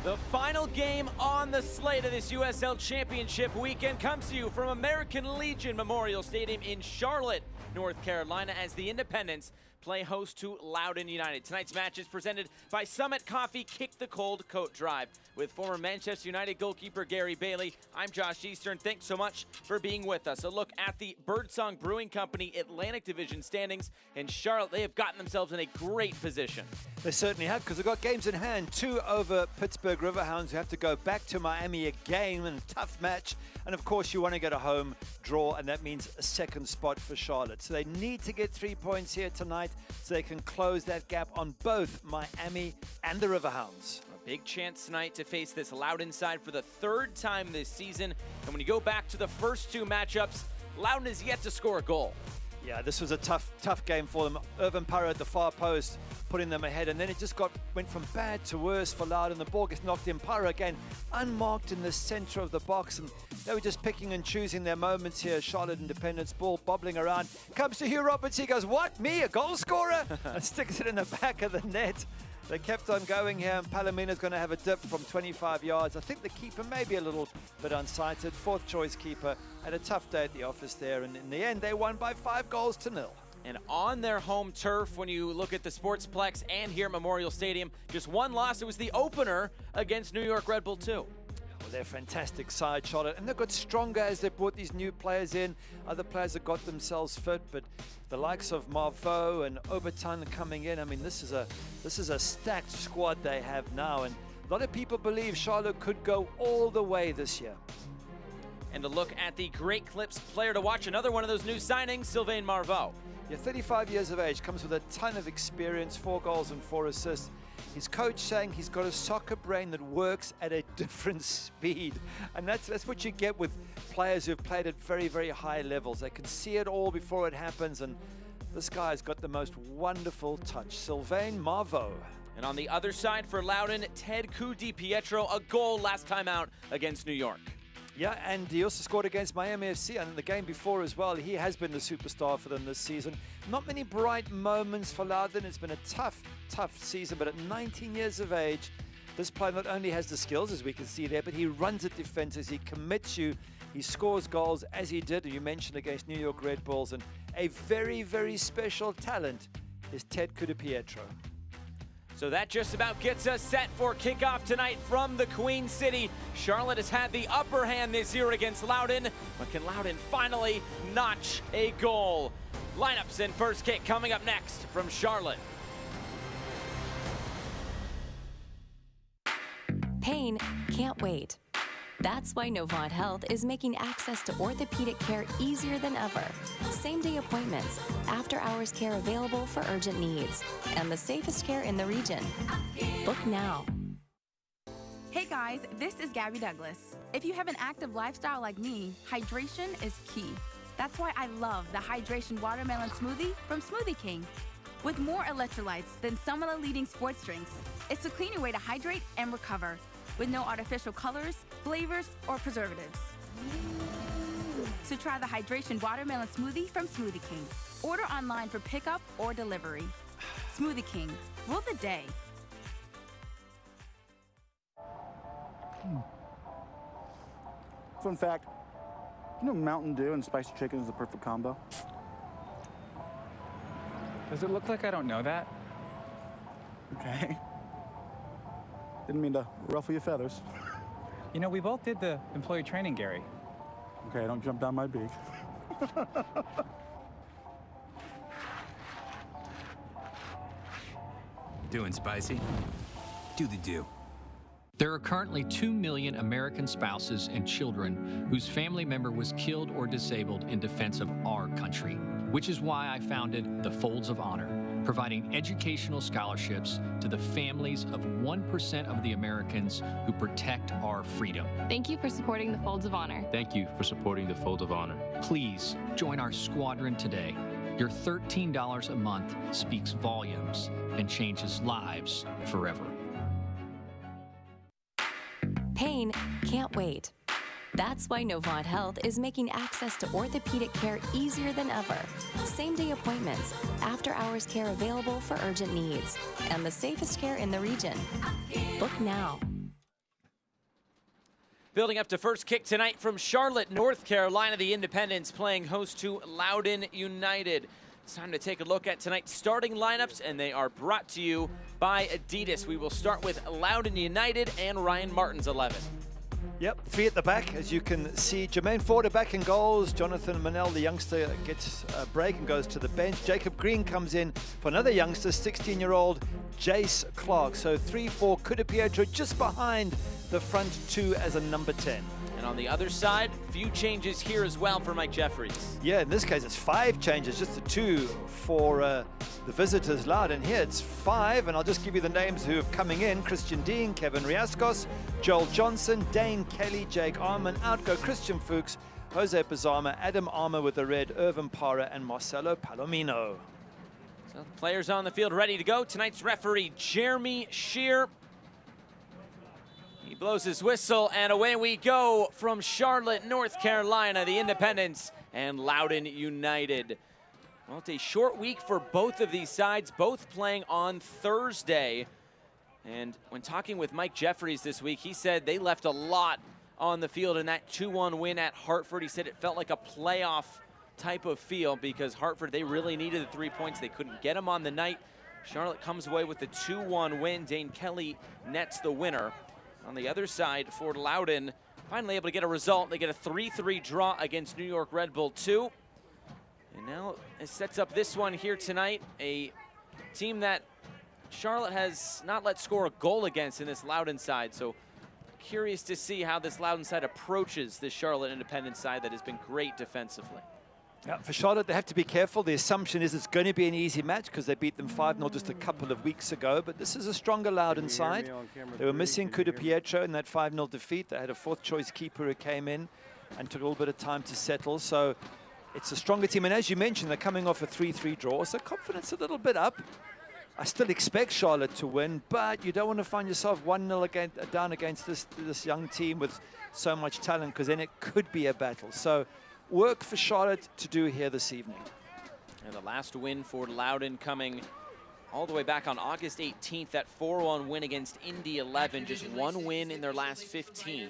The final game on the slate of this USL Championship weekend comes to you from American Legion Memorial Stadium in Charlotte, North Carolina, as the Independents play host to Loudoun United. Tonight's match is presented by Summit Coffee Kick the Cold Coat Drive. With former Manchester United goalkeeper Gary Bailey, I'm Josh Eastern. Thanks so much for being with us. A look at the Birdsong Brewing Company Atlantic Division standings in Charlotte. They have gotten themselves in a great position. They certainly have, because they've got games in hand. 2 over Pittsburgh Riverhounds, who have to go back to Miami again in a tough match. And of course, you want to get a home draw, and that means a second spot for Charlotte. So they need to get 3 points here tonight so they can close that gap on both Miami and the Riverhounds. A big chance tonight to face this Loudoun side for the 3rd time this season. And when you go back to the first 2 matchups, Loudoun has yet to score a goal. Yeah, this was a tough game for them. Irvin Parra at the far post, putting them ahead, and then it just went from bad to worse for Loudoun. The ball gets knocked in. Parra again, unmarked in the center of the box, and they were just picking and choosing their moments here. Charlotte Independence, ball bobbling around. Comes to Hugh Roberts, he goes, "What, me, a goal scorer?" and sticks it in the back of the net. They kept on going here, and Palomina's going to have a dip from 25 yards. I think the keeper may be a little bit unsighted. 4th choice keeper had a tough day at the office there, and in the end, they won by 5-0. And on their home turf, when you look at the Sportsplex and here at Memorial Stadium, just one loss. It was the opener against New York Red Bull 2. Well, they're a fantastic side, Charlotte, and they've got stronger as they brought these new players in. Other players have got themselves fit, but the likes of Marveau and Obertan coming in, I mean, this is a stacked squad they have now, and a lot of people believe Charlotte could go all the way this year. And to look at the Great Clips player to watch, another one of those new signings, Sylvain Marveau. Yeah, 35 years of age, comes with a ton of experience, 4 goals and 4 assists. His coach saying he's got a soccer brain that works at a different speed. And that's what you get with players who've played at very, very high levels. They can see it all before it happens, and this guy's got the most wonderful touch. Sylvain Marveau. And on the other side for Loudoun, Ted Di-Pietro, a goal last time out against New York. Yeah, and he also scored against Miami FC, and in the game before as well. He has been the superstar for them this season. Not many bright moments for Loudoun. It's been a tough season, but at 19 years of age, this player not only has the skills, as we can see there, but he runs at defenses, he commits you, he scores goals, as he did, you mentioned, against New York Red Bulls, and a very, very special talent is Ted Di-Pietro. So that just about gets us set for kickoff tonight from the Queen City. Charlotte has had the upper hand this year against Loudoun, but can Loudoun finally notch a goal? Lineups and first kick coming up next from Charlotte. Pain can't wait. That's why Novant Health is making access to orthopedic care easier than ever. Same-day appointments, after-hours care available for urgent needs, and the safest care in the region. Book now. Hey guys, this is Gabby Douglas. If you have an active lifestyle like me, hydration is key. That's why I love the Hydration Watermelon Smoothie from Smoothie King. With more electrolytes than some of the leading sports drinks, it's a cleaner way to hydrate and recover, with no artificial colors, flavors, or preservatives. So try the Hydration Watermelon Smoothie from Smoothie King. Order online for pickup or delivery. Smoothie King, rule the day. Fun fact, you know Mountain Dew and spicy chicken is the perfect combo? Does it look like I don't know that? Okay. Didn't mean to ruffle your feathers. You know, we both did the employee training, Gary. Okay, don't jump down my beak. Doing spicy? Do the do. There are currently 2 million American spouses and children whose family member was killed or disabled in defense of our country, which is why I founded the Folds of Honor, providing educational scholarships to the families of 1% of the Americans who protect our freedom. Thank you for supporting the Folds of Honor. Thank you for supporting the Fold of Honor. Please join our squadron today. Your $13 a month speaks volumes and changes lives forever. Pain can't wait. That's why Novant Health is making access to orthopedic care easier than ever. Same-day appointments, after-hours care available for urgent needs, and the safest care in the region. Book now. Building up to first kick tonight from Charlotte, North Carolina, the Independents playing host to Loudoun United. It's time to take a look at tonight's starting lineups, and they are brought to you by Adidas. We will start with Loudoun United and Ryan Martin's 11. Yep, 3 at the back, as you can see. Jermaine Ford back in goals. Jonathan Manel, the youngster, gets a break and goes to the bench. Jacob Green comes in for another youngster, 16-year-old Jace Clark. So 3-4, Kuda Pietro just behind the front two as a number 10. And on the other side, few changes here as well for Mike Jeffries. Yeah, in this case, it's 5 changes, just the 2 for the visitors, Loudoun. Here it's 5, and I'll just give you the names who are coming in. Christian Dean, Kevin Riascos, Joel Johnson, Dane Kelly, Jake Arman. Out go Christian Fuchs, Jose Bazama, Adam Armour with the red, Irvin Parra, and Marcelo Palomino. So the players on the field ready to go. Tonight's referee, Jeremy Shear. He blows his whistle, and away we go from Charlotte, North Carolina, the Independents and Loudoun United. Well, it's a short week for both of these sides, both playing on Thursday. And when talking with Mike Jeffries this week, he said they left a lot on the field in that 2-1 win at Hartford. He said it felt like a playoff type of feel because Hartford, they really needed the 3 points. They couldn't get them on the night. Charlotte comes away with the 2-1 win. Dane Kelly nets the winner. On the other side, for Loudoun, finally able to get a result. They get a 3-3 draw against New York Red Bull 2. And now it sets up this one here tonight, a team that Charlotte has not let score a goal against in this Loudoun side. So curious to see how this Loudoun side approaches this Charlotte Independent side that has been great defensively. Yeah, for Charlotte, they have to be careful. The assumption is it's going to be an easy match because they beat them 5-0 just a couple of weeks ago. But this is a stronger Loudoun side. They were missing Kuda Pietro in that 5-0 defeat. They had a fourth-choice keeper who came in and took a little bit of time to settle. So it's a stronger team. And as you mentioned, they're coming off a 3-3 draw. So confidence a little bit up. I still expect Charlotte to win, but you don't want to find yourself 1-0 down against this young team with so much talent, because then it could be a battle. So work for Charlotte to do here this evening. And the last win for Loudoun coming all the way back on August 18th, that 4-1 win against Indy 11, just 1 win in their last 15.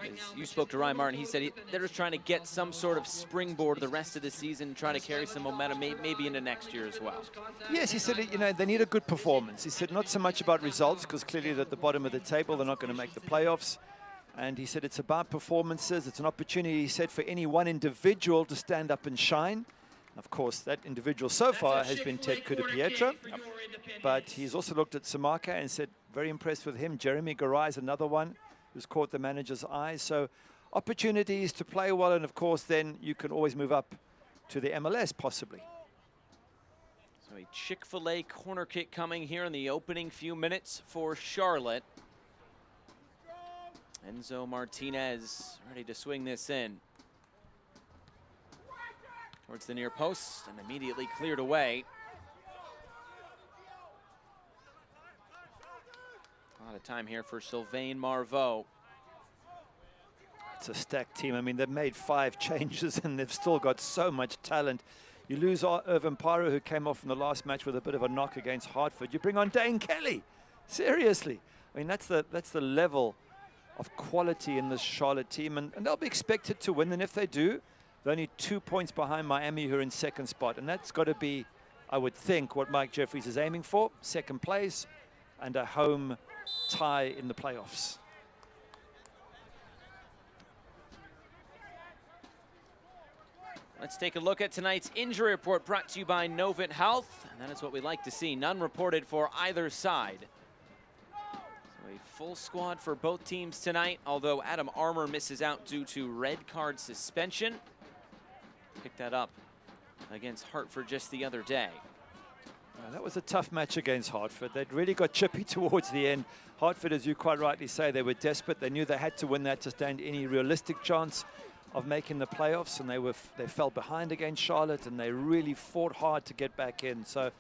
As you spoke to Ryan Martin, he said they're just trying to get some sort of springboard the rest of the season, trying to carry some momentum maybe into next year as well. Yes, he said, you know, they need a good performance. He said not so much about results, because clearly they're at the bottom of the table, they're not going to make the playoffs. And he said it's about performances. It's an opportunity, he said, for any one individual to stand up and shine. Of course, that individual so far has been Ted Kuda Pietro. But he's also looked at Samaka and said, very impressed with him. Jeremy Garay is another one who's caught the manager's eye. So opportunities to play well, and of course, then you can always move up to the MLS, possibly. So a Chick-fil-A corner kick coming here in the opening few minutes for Charlotte. Enzo Martinez ready to swing this in towards the near post and immediately cleared away. A lot of time here for Sylvain Marveau. It's a stacked team. I mean, they've made 5 changes and they've still got so much talent. You lose Irvin Parra, who came off in the last match with a bit of a knock against Hartford. You bring on Dane Kelly. Seriously. I mean, that's the level of quality in this Charlotte team, and they'll be expected to win. And if they do, they're only 2 points behind Miami, who are in second spot. And that's got to be, I would think, what Mike Jeffries is aiming for: second place and a home tie in the playoffs. Let's take a look at tonight's injury report, brought to you by Novant Health. And that is what we like to see. None reported for either side. A full squad for both teams tonight, although Adam Armour misses out due to red card suspension. Picked that up against Hartford just the other day. That was a tough match against Hartford. They'd really got chippy towards the end. Hartford, as you quite rightly say, they were desperate. They knew they had to win that to stand any realistic chance of making the playoffs, and they fell behind against Charlotte, and they really fought hard to get back in. So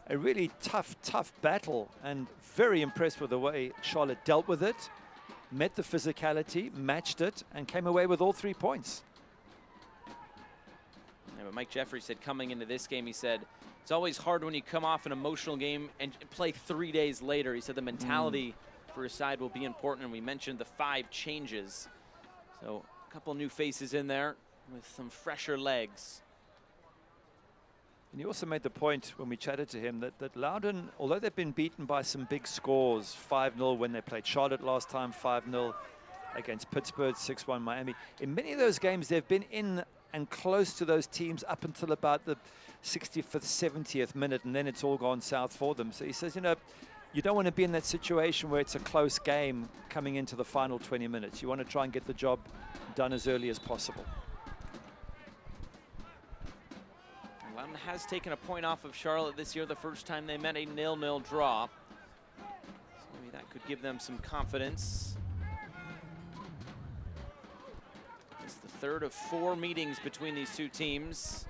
a really tough battle, and very impressed with the way Charlotte dealt with it, met the physicality, matched it, and came away with all 3 points. Yeah, but Mike Jeffries said coming into this game, he said, it's always hard when you come off an emotional game and play 3 days later. He said the mentality for his side will be important, and we mentioned the 5 changes. So a couple new faces in there with some fresher legs. And he also made the point when we chatted to him that Loudoun, although they've been beaten by some big scores, 5-0 when they played Charlotte last time, 5-0 against Pittsburgh, 6-1 Miami, in many of those games they've been in and close to those teams up until about the 65th, 70th minute, and then it's all gone south for them. So he says, you know, you don't want to be in that situation where it's a close game coming into the final 20 minutes. You want to try and get the job done as early as possible. Loudoun has taken a point off of Charlotte this year, the first time they met, a 0-0 draw. So maybe that could give them some confidence. It's the third of 4 meetings between these two teams.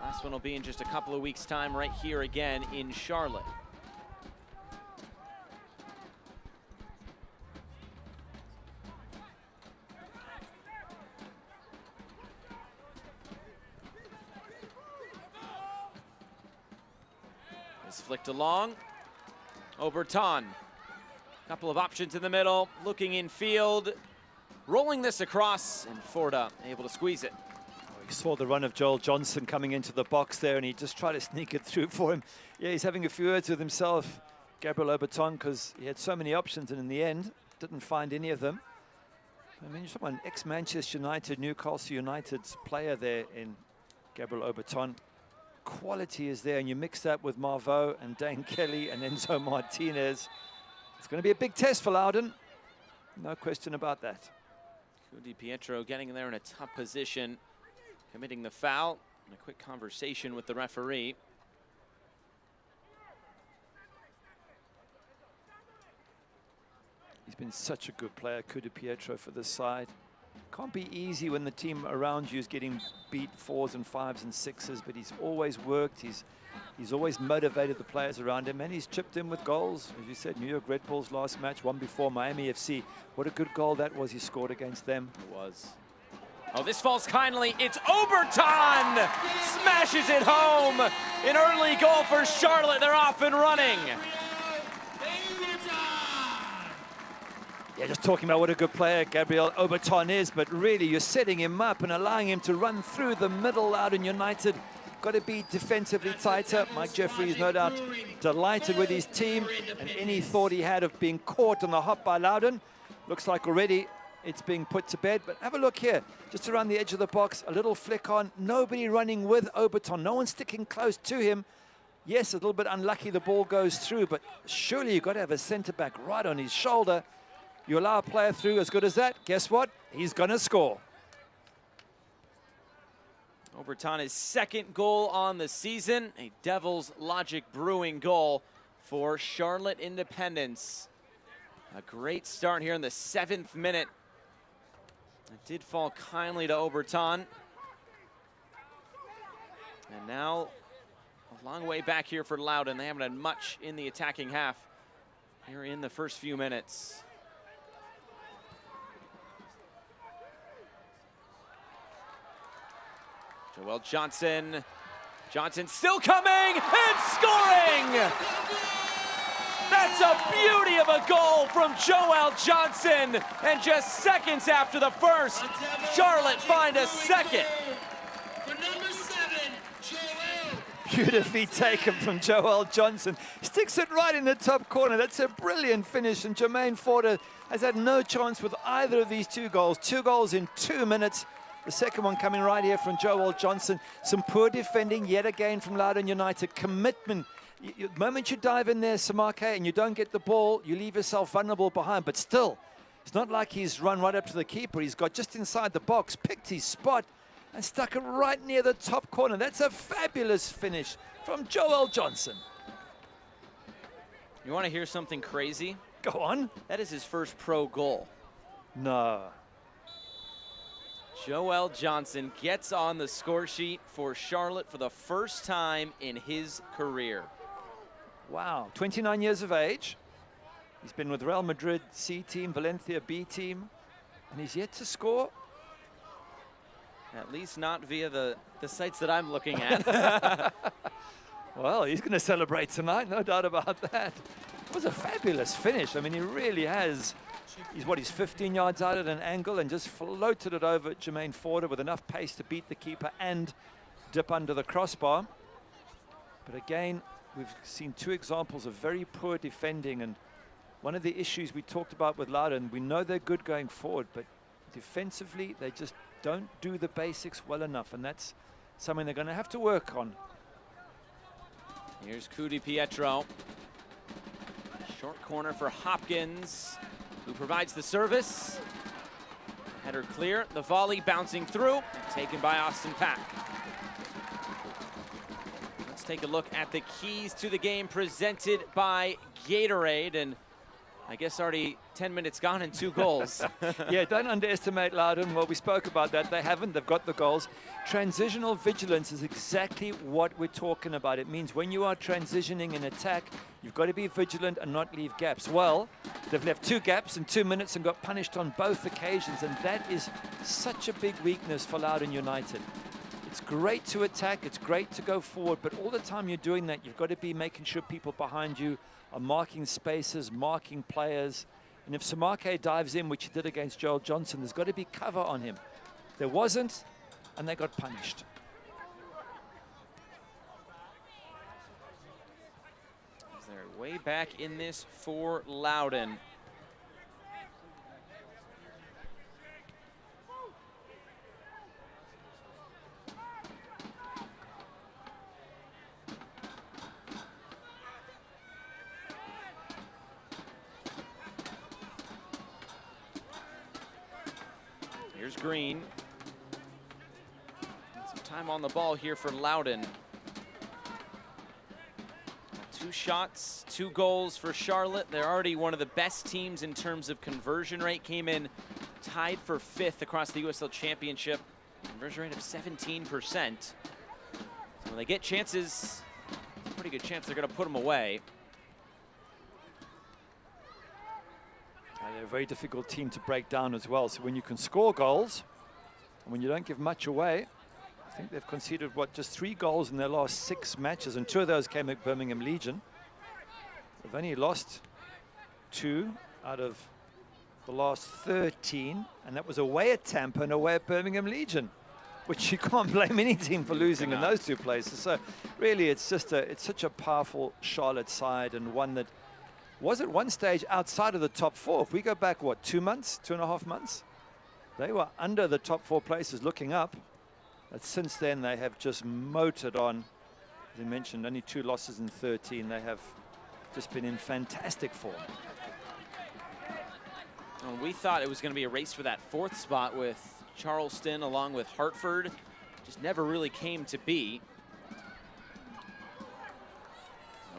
Last one will be in just a couple of weeks' time right here again in Charlotte. It's flicked along. Oberton. Couple of options in the middle, looking in field, rolling this across, and Forda able to squeeze it. You saw the run of Joel Johnson coming into the box there, and he just tried to sneak it through for him. Yeah, he's having a few words with himself, Gabriel Oberton, because he had so many options, and in the end, didn't find any of them. I mean, you're talking about an ex-Manchester United, Newcastle United player there in Gabriel Oberton. Quality is there, and you mix that with Marveau and Dane Kelly and Enzo Martinez. It's going to be a big test for Loudoun. No question about that. Di Pietro getting there in a tough position, committing the foul, and a quick conversation with the referee. He's been such a good player, Di Pietro, for this side. Can't be easy when the team around you is getting beat 4s and 5s and 6s, but he's always worked. He's always motivated the players around him, and he's chipped in with goals. As you said, New York Red Bulls last match, one before Miami FC. What a good goal that was he scored against them. It was. Oh, this falls kindly. It's Oberton! Smashes it home. An early goal for Charlotte. They're off and running. Yeah, just talking about what a good player Gabriel Oberton is, but really you're setting him up and allowing him to run through the middle out in United. Got to be defensively tighter. Mike Jeffrey is no doubt delighted with his team, and any thought he had of being caught on the hop by Loudoun, looks like already it's being put to bed. But have a look here, just around the edge of the box, a little flick on, nobody running with Oberton, no one sticking close to him. Yes, a little bit unlucky the ball goes through, but surely you've got to have a centre-back right on his shoulder. You allow a player through as good as that, guess what? He's going to score. Oberton, his second goal on the season, a Devils Logic Brewing goal for Charlotte Independence. A great start here in the 7th minute. It did fall kindly to Oberton. And now a long way back here for Loudoun. They haven't had much in the attacking half here in the first few minutes. Joel Johnson. Johnson still coming and scoring! That's a beauty of a goal from Joel Johnson. And just seconds after the first, Charlotte find a second. Beautifully taken from Joel Johnson. Sticks it right in the top corner. That's a brilliant finish, and Jermaine Forda has had no chance with either of these 2 goals. 2 goals in 2 minutes. The second one coming right here from Joel Johnson. Some poor defending yet again from Loudoun United. Commitment. The moment you dive in there, Samake, and you don't get the ball, you leave yourself vulnerable behind. But still, it's not like he's run right up to the keeper. He's got just inside the box, picked his spot, and stuck it right near the top corner. That's a fabulous finish from Joel Johnson. You want to hear something crazy? Go on. That is his first pro goal. No. Joel Johnson gets on the score sheet for Charlotte for the first time in his career. Wow, 29 years of age. He's been with Real Madrid C team, Valencia B team, and he's yet to score. At least not via the sites that I'm looking at. Well, he's going to celebrate tonight, no doubt about that. It was a fabulous finish. I mean, he really has. He's 15 yards out at an angle and just floated it over Jermaine Forder with enough pace to beat the keeper and dip under the crossbar. But again, we've seen two examples of very poor defending, and one of the issues we talked about with Loudoun, we know they're good going forward, but defensively, they just don't do the basics well enough, and that's something they're going to have to work on. Here's Cudi Pietro. Short corner for Hopkins, who provides the service. Header clear, the volley bouncing through, and taken by Austin Pack. Let's take a look at the keys to the game presented by Gatorade, and I guess already 10 minutes gone and 2 goals. Yeah, don't underestimate Loudoun. Well, we spoke about that. They haven't. They've got the goals. Transitional vigilance is exactly what we're talking about. It means when you are transitioning in attack, you've got to be vigilant and not leave gaps. Well, they've left 2 gaps in 2 minutes and got punished on both occasions, and that is such a big weakness for Loudoun United. It's great to attack, it's great to go forward, but all the time you're doing that, you've got to be making sure people behind you are marking spaces, marking players. And if Samake dives in, which he did against Joel Johnson, there's got to be cover on him. There wasn't, and they got punished. They're way back in this for Loudoun. Here's Green. Some time on the ball here for Loudoun. 2 shots, 2 goals for Charlotte. They're already one of the best teams in terms of conversion rate. Came in tied for 5th across the USL Championship. Conversion rate of 17%. So when they get chances, it's a pretty good chance they're going to put them away. They're a very difficult team to break down as well. So when you can score goals, and when you don't give much away, I think they've conceded, what, just 3 goals in their last 6 matches, and 2 of those came at Birmingham Legion. They've only lost 2 out of the last 13, and that was away at Tampa and away at Birmingham Legion, which you can't blame any team for losing in those 2 places. So really, it's such a powerful Charlotte side, and one that was at one stage outside of the top 4. If we go back, what, 2 months, 2.5 months? They were under the top 4 places looking up. But since then, they have just motored on. As I mentioned, only 2 losses in 13. They have just been in fantastic form. Well, we thought it was going to be a race for that 4th spot with Charleston along with Hartford. Just never really came to be.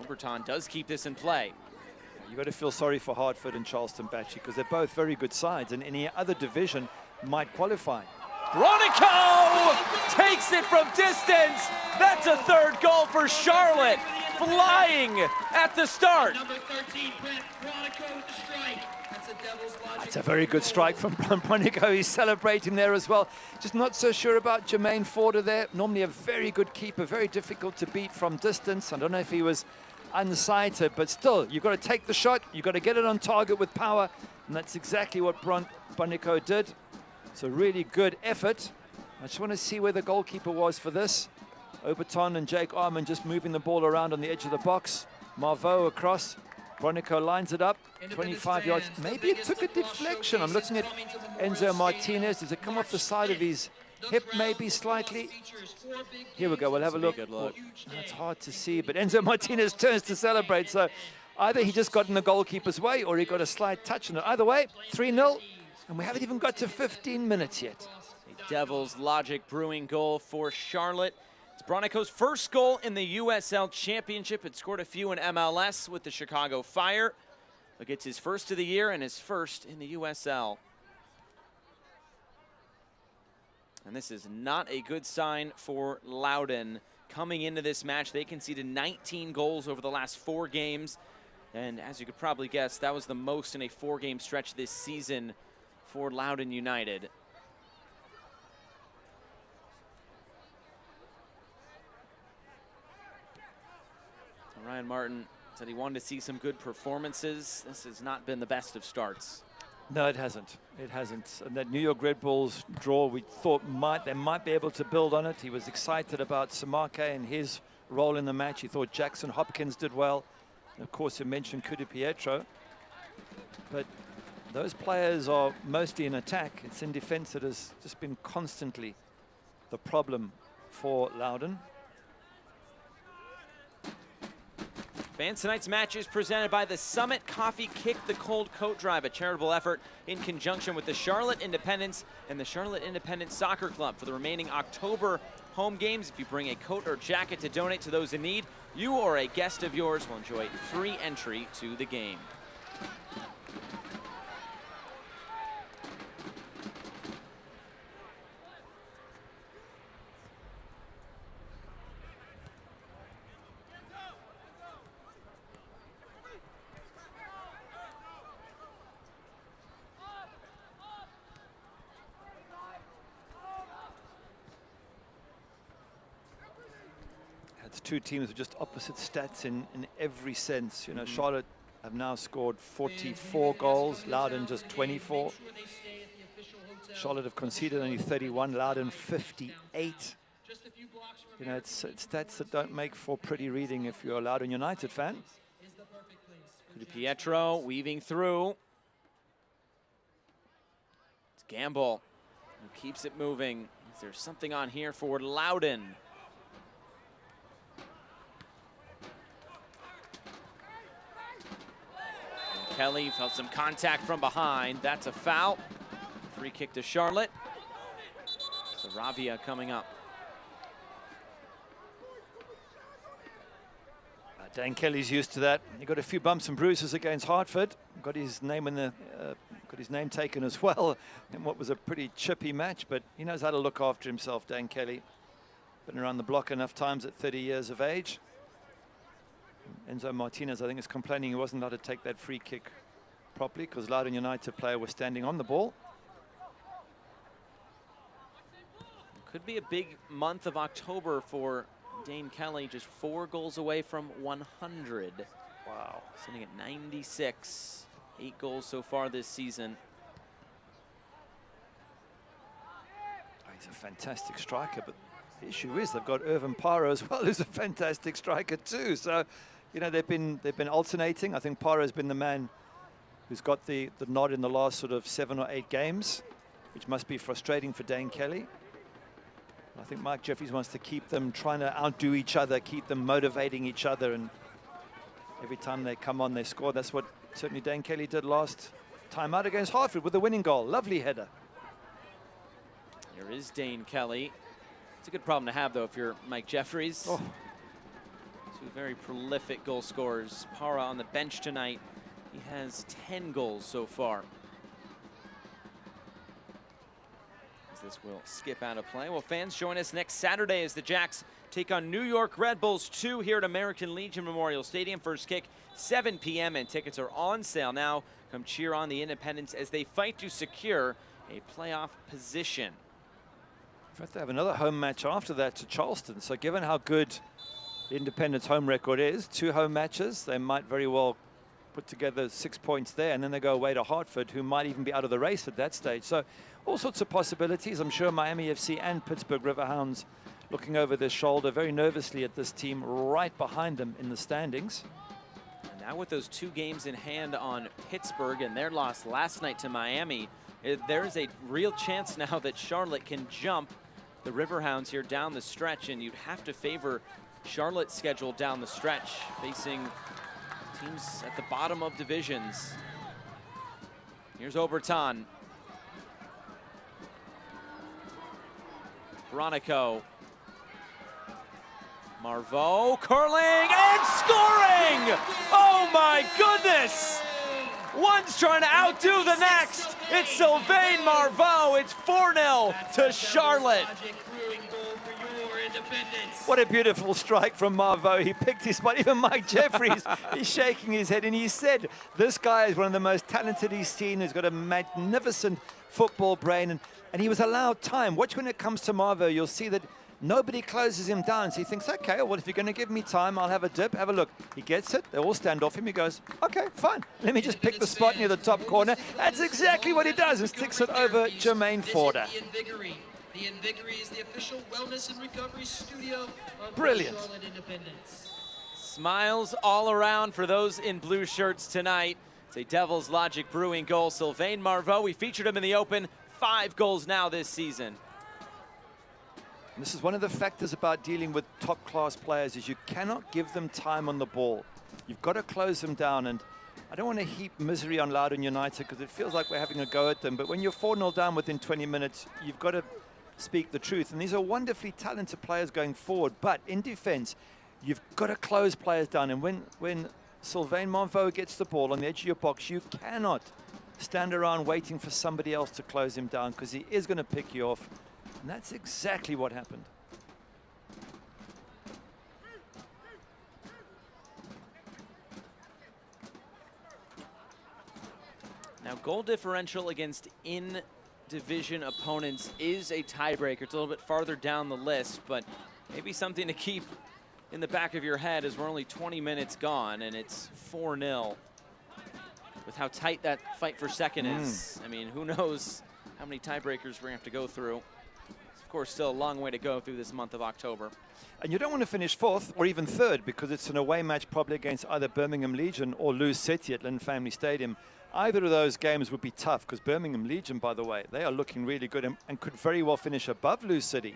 Oberton does keep this in play. You've got to feel sorry for Hartford and Charleston Batchy, because they're both very good sides, and any other division might qualify. Bronico takes it from distance. That's a 3rd goal for Charlotte, flying at the start. Number 13, Bronico with the strike. That's a Devil's Logic. That's a very good strike from Bronico. He's celebrating there as well. Just not so sure about Jermaine Forder there. Normally a very good keeper, very difficult to beat from distance. I don't know if he was unsighted, but still, you've got to take the shot, you've got to get it on target with power, and that's exactly what Bronico did. So really good effort. I just want to see where the goalkeeper was for this. Oberton and Jake Arman just moving the ball around on the edge of the box. Marveau across. Bronico lines it up, 25 yards. Maybe it took a deflection. I'm looking at Enzo Martinez. Does it come off the side of his hip maybe slightly? Here we go, we'll have a look. That's hard to see, but Enzo Martinez turns to celebrate. So either he just got in the goalkeeper's way or he got a slight touch on it. Either way, 3-0, and we haven't even got to 15 minutes yet. A Devil's Logic brewing goal for Charlotte. It's Bronico's 1st goal in the USL Championship. It scored a few in MLS with the Chicago Fire. But gets his 1st of the year and his 1st in the USL. And this is not a good sign for Loudoun. Coming into this match, they conceded 19 goals over the last 4 games. And as you could probably guess, that was the most in a 4-game stretch this season for Loudoun United. Ryan Martin Said he wanted to see some good performances. This has not been the best of starts. No, it hasn't. It hasn't. And that New York Red Bulls draw, we thought they might be able to build on it. He was excited about Samake and his role in the match. He thought Jackson Hopkins did well. And of course, you mentioned Kudu Pietro. But those players are mostly in attack. It's in defense that has just been constantly the problem for Loudoun. Fans, tonight's match is presented by the Summit Coffee Kick the Cold Coat Drive, a charitable effort in conjunction with the Charlotte Independents and the Charlotte Independent Soccer Club. For the remaining October home games, if you bring a coat or jacket to donate to those in need, you or a guest of yours will enjoy free entry to the game. It's two teams with just opposite stats in every sense. You know, Charlotte have now scored 44 goals, Loudoun just 24. Charlotte have conceded only 31, Loudoun 58. You know, it's stats that don't make for pretty reading if you're a Loudoun United fan. Kudu Pietro weaving through. It's Gamble who keeps it moving. Is there something on here for Loudoun? Kelly felt some contact from behind. That's a foul. Free kick to Charlotte. Saravia coming up. Dan Kelly's used to that. He got a few bumps and bruises against Hartford. Got his name in the got his name taken as well in what was a pretty chippy match. But he knows how to look after himself. Dan Kelly, been around the block enough times at 30 years of age. Enzo Martinez, I think, is complaining he wasn't allowed to take that free kick properly because Loudoun United player was standing on the ball. Could be a big month of October for Dane Kelly, just 4 goals away from 100. Wow. Sitting at 96. 8 goals so far this season. He's a fantastic striker, but the issue is they've got Irvin Paro as well, who's a fantastic striker too. So, you know, they've been alternating. I think Paro's been the man who's got the nod in the last sort of 7 or 8 games, which must be frustrating for Dane Kelly. I think Mike Jeffries wants to keep them trying to outdo each other, keep them motivating each other, and every time they come on, they score. That's what certainly Dane Kelly did last time out against Hartford with the winning goal. Lovely header. Here is Dane Kelly. It's a good problem to have, though, if you're Mike Jeffries. Oh. 2 very prolific goal scorers. Para on the bench tonight. He has 10 goals so far. As this will skip out of play. Well, fans, join us next Saturday as the Jacks take on New York Red Bulls 2 here at American Legion Memorial Stadium. First kick, 7 p.m., and tickets are on sale now. Come cheer on the Independents as they fight to secure a playoff position. In fact, they have another home match after that to Charleston. So given how good the Independents' home record is, 2 home matches, they might very well put together 6 points there, and then they go away to Hartford, who might even be out of the race at that stage. So all sorts of possibilities. I'm sure Miami FC and Pittsburgh Riverhounds looking over their shoulder very nervously at this team right behind them in the standings. And now with those 2 games in hand on Pittsburgh and their loss last night to Miami, there's a real chance now that Charlotte can jump the Riverhounds here down the stretch, and you'd have to favor Charlotte's schedule down the stretch, facing teams at the bottom of divisions. Here's Oberton. Veronico. Marveau curling and scoring! Oh my goodness! One's trying to outdo the next. It's Sylvain Marveau. It's 4-0 to Charlotte. What a beautiful strike from Marveau. He picked his spot. Even Mike Jeffries, he's shaking his head. And he said, this guy is one of the most talented he's seen. He's got a magnificent football brain. And he was allowed time. Watch when it comes to Marveau. You'll see that Nobody closes him down. So he thinks, okay, well, if you're going to give me time, I'll have a dip, have a look. He gets it. They all stand off him. He goes, okay, fine. Let me just pick the spot near the top corner. That's exactly what he does, and sticks it over Jermaine Forder. The Invigory is the official wellness and recovery studio of Brilliant. Charlotte Independence. Smiles all around for those in blue shirts tonight. It's a Devil's Logic Brewing goal. Sylvain Marveau, we featured him in the Open. 5 goals now this season. And this is one of the factors about dealing with top-class players is you cannot give them time on the ball. You've got to close them down, and I don't want to heap misery on Loudoun United because it feels like we're having a go at them, but when you're 4-0 down within 20 minutes, you've got to speak the truth. And these are wonderfully talented players going forward, but in defense, you've got to close players down. And when Sylvain Marveau gets the ball on the edge of your box, you cannot stand around waiting for somebody else to close him down because he is going to pick you off. And that's exactly what happened. Now, goal differential against in-division opponents is a tiebreaker. It's a little bit farther down the list, but maybe something to keep in the back of your head as we're only 20 minutes gone and it's 4-0. With how tight that fight for second is, I mean, who knows how many tiebreakers we're going to have to go through. Of course, still a long way to go through this month of October. And you don't want to finish 4th or even 3rd because it's an away match probably against either Birmingham Legion or Lou City at Lynn Family Stadium. Either of those games would be tough because Birmingham Legion, by the way, they are looking really good and could very well finish above Lou City,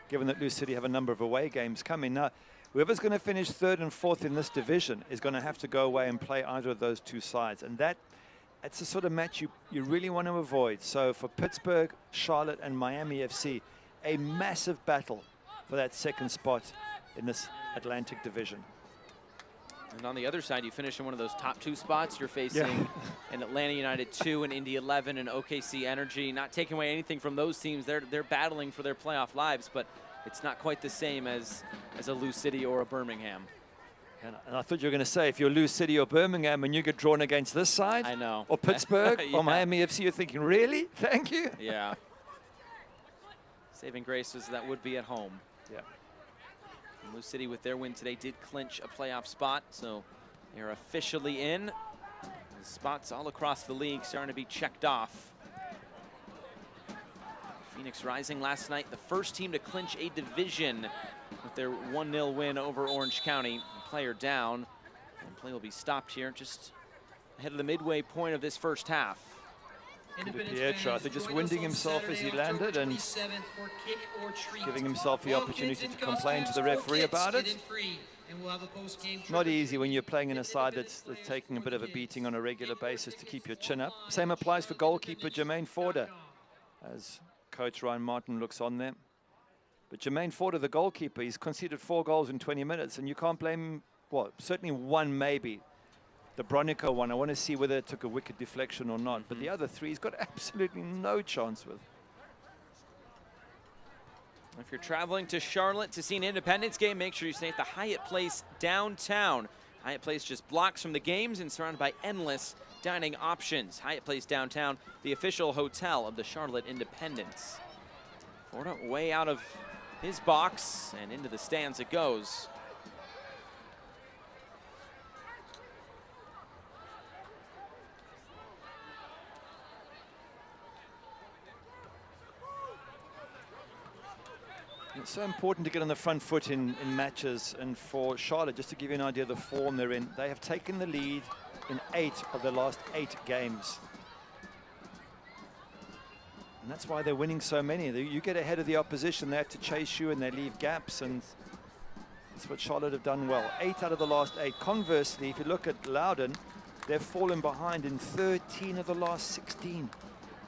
given that Lou City have a number of away games coming. Now, whoever's going to finish 3rd and 4th in this division is going to have to go away and play either of those two sides. And that's the sort of match you really want to avoid. So for Pittsburgh, Charlotte, and Miami FC, a massive battle for that 2nd spot in this Atlantic division. And on the other side, you finish in one of those top 2 spots. You're facing an Atlanta United 2, an Indy 11, and OKC Energy. Not taking away anything from those teams. They're battling for their playoff lives, but it's not quite the same as a Lou City or a Birmingham. And I thought you were going to say, if you're Lou City or Birmingham and you get drawn against this side, I know, or Pittsburgh or Miami FC, you're thinking, really? Thank you. Yeah. Saving grace is that would be at home. Yeah. And Lou City, with their win today, did clinch a playoff spot, so they're officially in. The spots all across the league starting to be checked off. Phoenix Rising last night, the first team to clinch a division with their 1-0 win over Orange County. Player down, and play will be stopped here just ahead of the midway point of this first half. Pietro, I think, just winding himself as he landed and giving himself the opportunity to complain to the referee about it. Not easy when you're playing in a side that's taking a bit of a beating on a regular basis to keep your chin up. Same applies for goalkeeper Jermaine Forder, as coach Ryan Martin looks on there. But Jermaine Forder, the goalkeeper, he's conceded 4 goals in 20 minutes, and you can't blame him. Well, certainly one maybe. The Bronico one, I want to see whether it took a wicked deflection or not. But the other 3, he's got absolutely no chance with. If you're traveling to Charlotte to see an Independence game, make sure you stay at the Hyatt Place downtown. Hyatt Place just blocks from the games and surrounded by endless dining options. Hyatt Place downtown, the official hotel of the Charlotte Independence. Forder way out of his box and into the stands it goes. It's so important to get on the front foot in matches, and for Charlotte, just to give you an idea of the form they're in, they have taken the lead in 8 of their last 8 games. And that's why they're winning so many. You get ahead of the opposition, they have to chase you and they leave gaps, and that's what Charlotte have done well. 8 out of the last 8. Conversely, if you look at Loudoun, they've fallen behind in 13 of the last 16.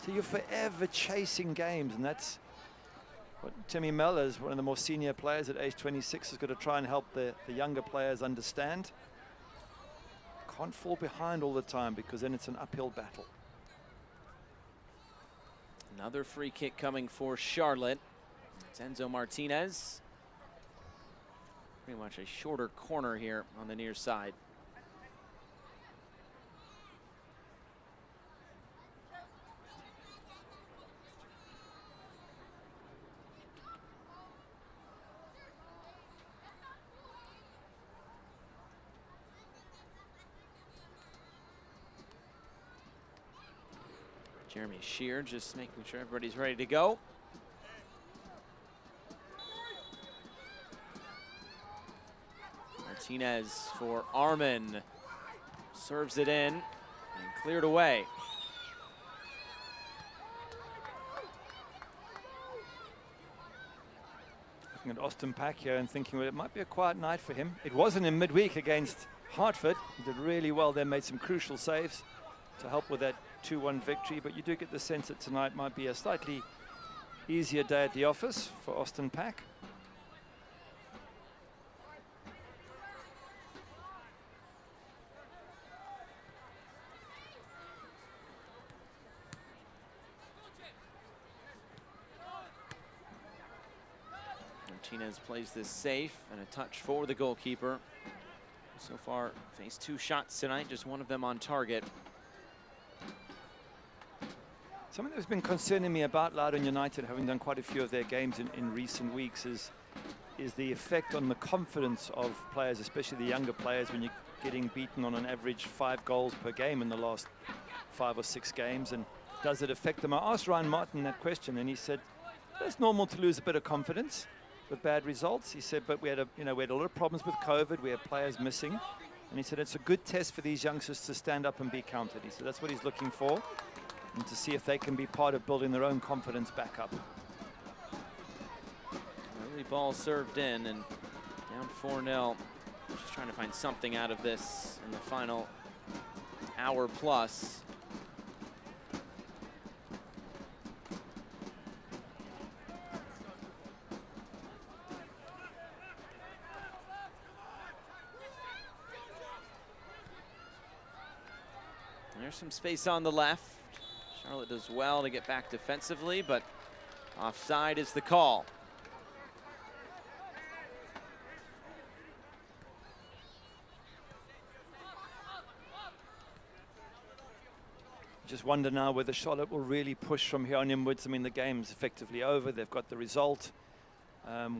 So you're forever chasing games, and that's what Timmy Mellors, one of the more senior players at age 26, has got to try and help the younger players understand. Can't fall behind all the time because then it's an uphill battle. Another free kick coming for Charlotte. It's Enzo Martinez. Pretty much a shorter corner here on the near side. Jeremy Shear just making sure everybody's ready to go. Martinez for Armin. Serves it in and cleared away. Looking at Austin Pack here and thinking, well, it might be a quiet night for him. It wasn't in midweek against Hartford. He did really well there, made some crucial saves to help with that 2-1 victory, but you do get the sense that tonight might be a slightly easier day at the office for Austin Pack. Martinez plays this safe and a touch for the goalkeeper. So far, faced 2 shots tonight, just one of them on target. Something that's been concerning me about Loudoun United, having done quite a few of their games in recent weeks, is the effect on the confidence of players, especially the younger players, when you're getting beaten on an average 5 goals per game in the last 5 or 6 games. And does it affect them? I asked Ryan Martin that question, and he said, it's normal to lose a bit of confidence with bad results. He said, but we had a lot of problems with COVID. We had players missing. And he said, it's a good test for these youngsters to stand up and be counted. He said, that's what he's looking for, and to see if they can be part of building their own confidence back up. Early ball served in and down 4-0. Just trying to find something out of this in the final hour plus. There's some space on the left. Charlotte does well to get back defensively, but offside is the call. Just wonder now whether Charlotte will really push from here on inwards. I mean, the game's effectively over. They've got the result.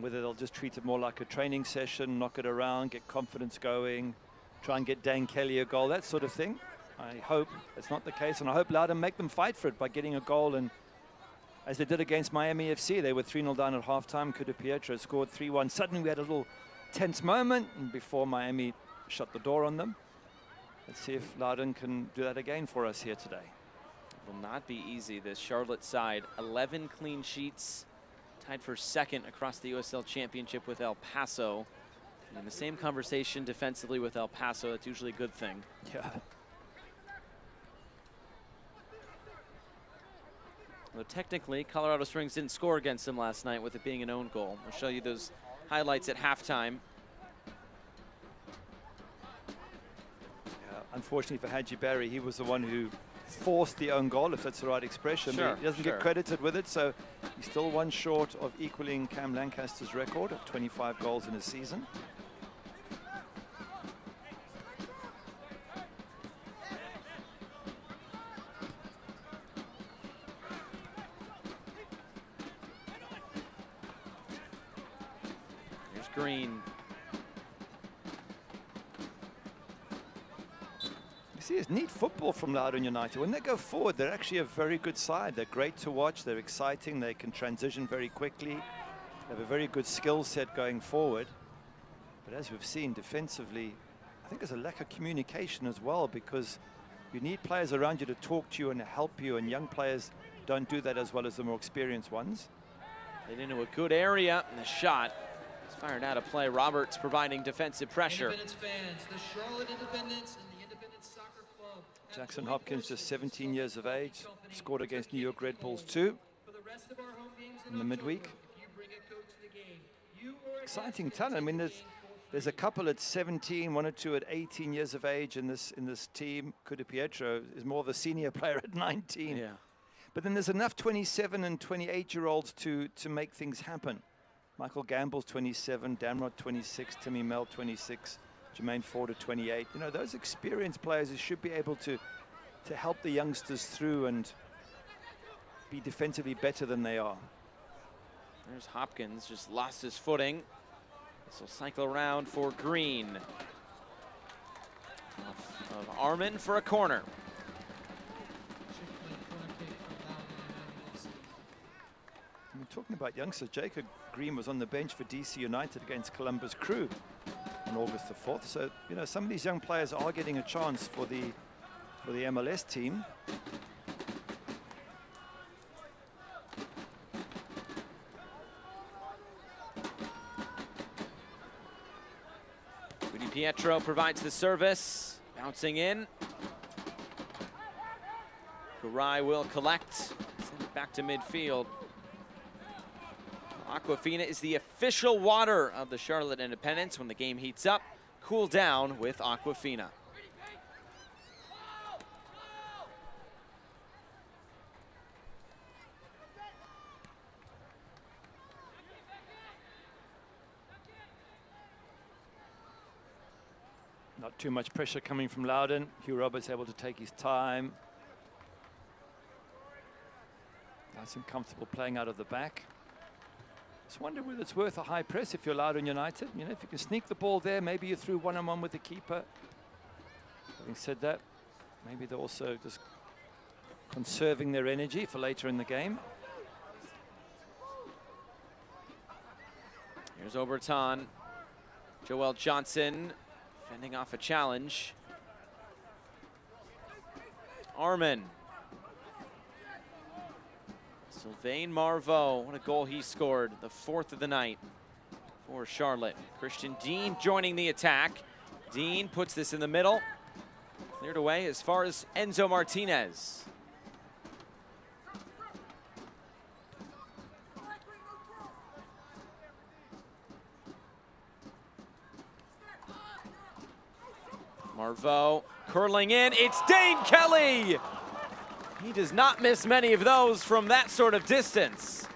Whether they'll just treat it more like a training session, knock it around, get confidence going, try and get Dan Kelly a goal, that sort of thing. I hope that's not the case, and I hope Loudoun make them fight for it by getting a goal. And as they did against Miami FC, they were 3-0 down at halftime. Kuda Pietro scored 3-1. Suddenly we had a little tense moment, and before Miami shut the door on them. Let's see if Loudoun can do that again for us here today. It will not be easy, this Charlotte side. 11 clean sheets, tied for second across the USL Championship with El Paso. And in the same conversation defensively with El Paso, that's usually a good thing. Yeah. Though technically, Colorado Springs didn't score against them last night with it being an own goal. I'll show you those highlights at halftime. Yeah, unfortunately for Hadji Barry, he was the one who forced the own goal, if that's the right expression. Sure, he doesn't get credited with it, so he's still 1 short of equaling Cam Lancaster's record of 25 goals in a season. Green. You see, it's neat football from Loudoun United. When they go forward, they're actually a very good side. They're great to watch. They're exciting. They can transition very quickly. They have a very good skill set going forward. But as we've seen defensively, I think there's a lack of communication as well, because you need players around you to talk to you and help you, and young players don't do that as well as the more experienced ones. Played into a good area, and the shot fired out of play. Roberts providing defensive pressure. Independence fans, the Charlotte Independence and the Independence Soccer Club. Jackson Hopkins, just 17 years of age, scored against New York Red Bulls 2 in the midweek. Exciting talent. I mean, there's a couple at 17, 1 or 2 at 18 years of age in this team. Kuda Pietro is more of a senior player at 19. Yeah. But then there's enough 27 and 28-year-olds to make things happen. Michael Gamble's 27, Damrod 26, Timmy Mel 26, Jermaine Ford at 28. You know, those experienced players who should be able to help the youngsters through and be defensively better than they are. There's Hopkins, just lost his footing. This will cycle around for Green. Of Armin for a corner. Speaking about youngsters, Jacob Green was on the bench for DC United against Columbus Crew on August the 4th. So, you know, some of these young players are getting a chance for the MLS team. Rudy Pietro provides the service, bouncing in. Garay will collect, send it back to midfield. Aquafina is the official water of the Charlotte Independence. When the game heats up, cool down with Aquafina. Not too much pressure coming from Loudoun. Hugh Roberts able to take his time. Nice and comfortable playing out of the back. Just wonder whether it's worth a high press if you're Loudoun United. You know, if you can sneak the ball there, maybe you're through one-on-one with the keeper. Having said that, maybe they're also just conserving their energy for later in the game. Here's Oberton. Joel Johnson fending off a challenge. Armin. Sylvain Marveau, what a goal he scored, the 4th of the night for Charlotte. Christian Dean joining the attack. Dean puts this in the middle. Cleared away as far as Enzo Martinez. Marveau curling in, it's Dane Kelly! He does not miss many of those from that sort of distance.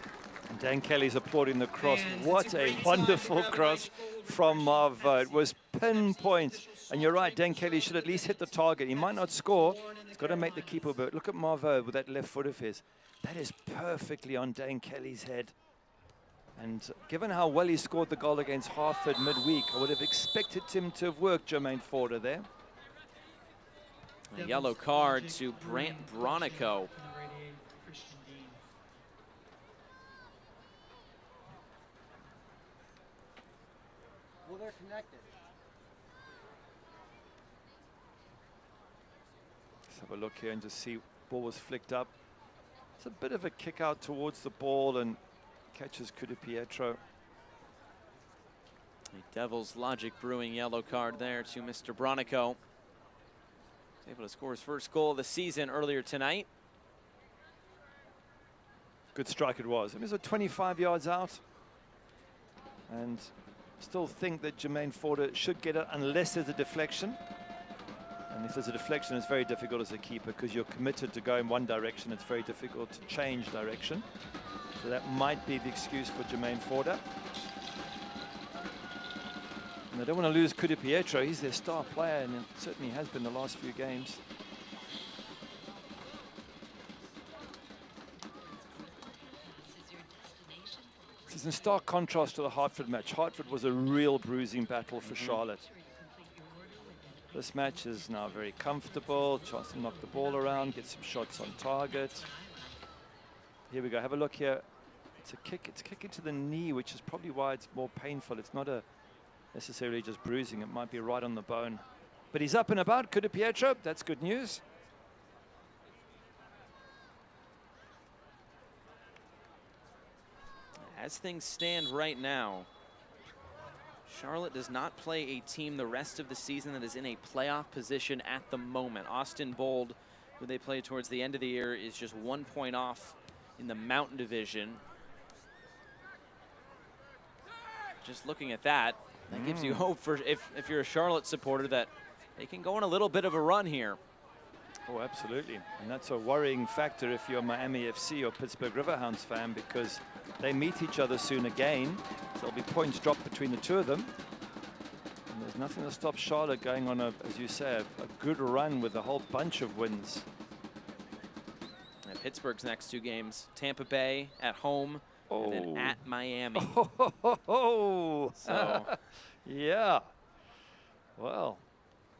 And Dan Kelly's applauding the cross. What a wonderful cross from Marveau. It was pinpoint. And you're right, Dan Kelly should at least hit the target. He might not score. He's got to make the keeper, but look at Marveau with that left foot of his. That is perfectly on Dan Kelly's head. And given how well he scored the goal against Hartford midweek, I would have expected him to have worked Jermaine Forder there. A yellow card to Brant Bronico. Well, they're connected. Let's have a look here and just see. Ball was flicked up. It's a bit of a kick out towards the ball and catches Kuda Pietro. A Devil's Logic Brewing yellow card there to Mr. Bronico. He's able to score his first goal of the season earlier tonight. Good strike it was. It was 25 yards out. And still think that Jermaine Forder should get it unless there's a deflection. And if there's a deflection, it's very difficult as a keeper because you're committed to go in one direction. It's very difficult to change direction. So that might be the excuse for Jermaine Forder. And they don't want to lose Kuda Pietro. He's their star player, and it certainly has been the last few games. This is in stark contrast to the Hartford match. Hartford was a real bruising battle for Charlotte. This match is now very comfortable. Chance to knock the ball around, get some shots on target. Here we go. Have a look here. It's a kick. It's a kick into the knee, which is probably why it's more painful. It's not necessarily just bruising. It might be right on the bone. But he's up and about. Kuda Pietro. That's good news. As things stand right now, Charlotte does not play a team the rest of the season that is in a playoff position at the moment. Austin Bold, who they play towards the end of the year, is just 1 point off in the Mountain Division. Just looking at that, that gives you hope for if you're a Charlotte supporter that they can go on a little bit of a run here. Oh, absolutely. And that's a worrying factor if you're a Miami FC or Pittsburgh Riverhounds fan, because they meet each other soon again. So there'll be points dropped between the two of them. And there's nothing to stop Charlotte going on, as you say, a good run with a whole bunch of wins. And Pittsburgh's next two games, Tampa Bay at home and then at Miami. So, yeah. Well.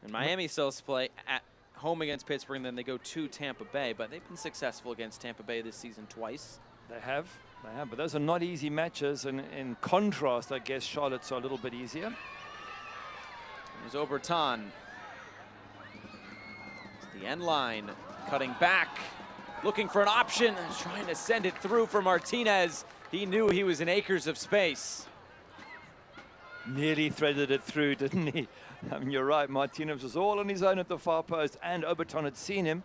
And Miami still has to play at home against Pittsburgh, and then they go to Tampa Bay, but they've been successful against Tampa Bay this season twice. They have. They have, but those are not easy matches, and in contrast, I guess Charlotte's are a little bit easier. There's Oberton. To the end line, cutting back, looking for an option, trying to send it through for Martinez. He knew he was in acres of space. Nearly threaded it through, didn't he? I mean, you're right, Martinez was all on his own at the far post, and Oberton had seen him.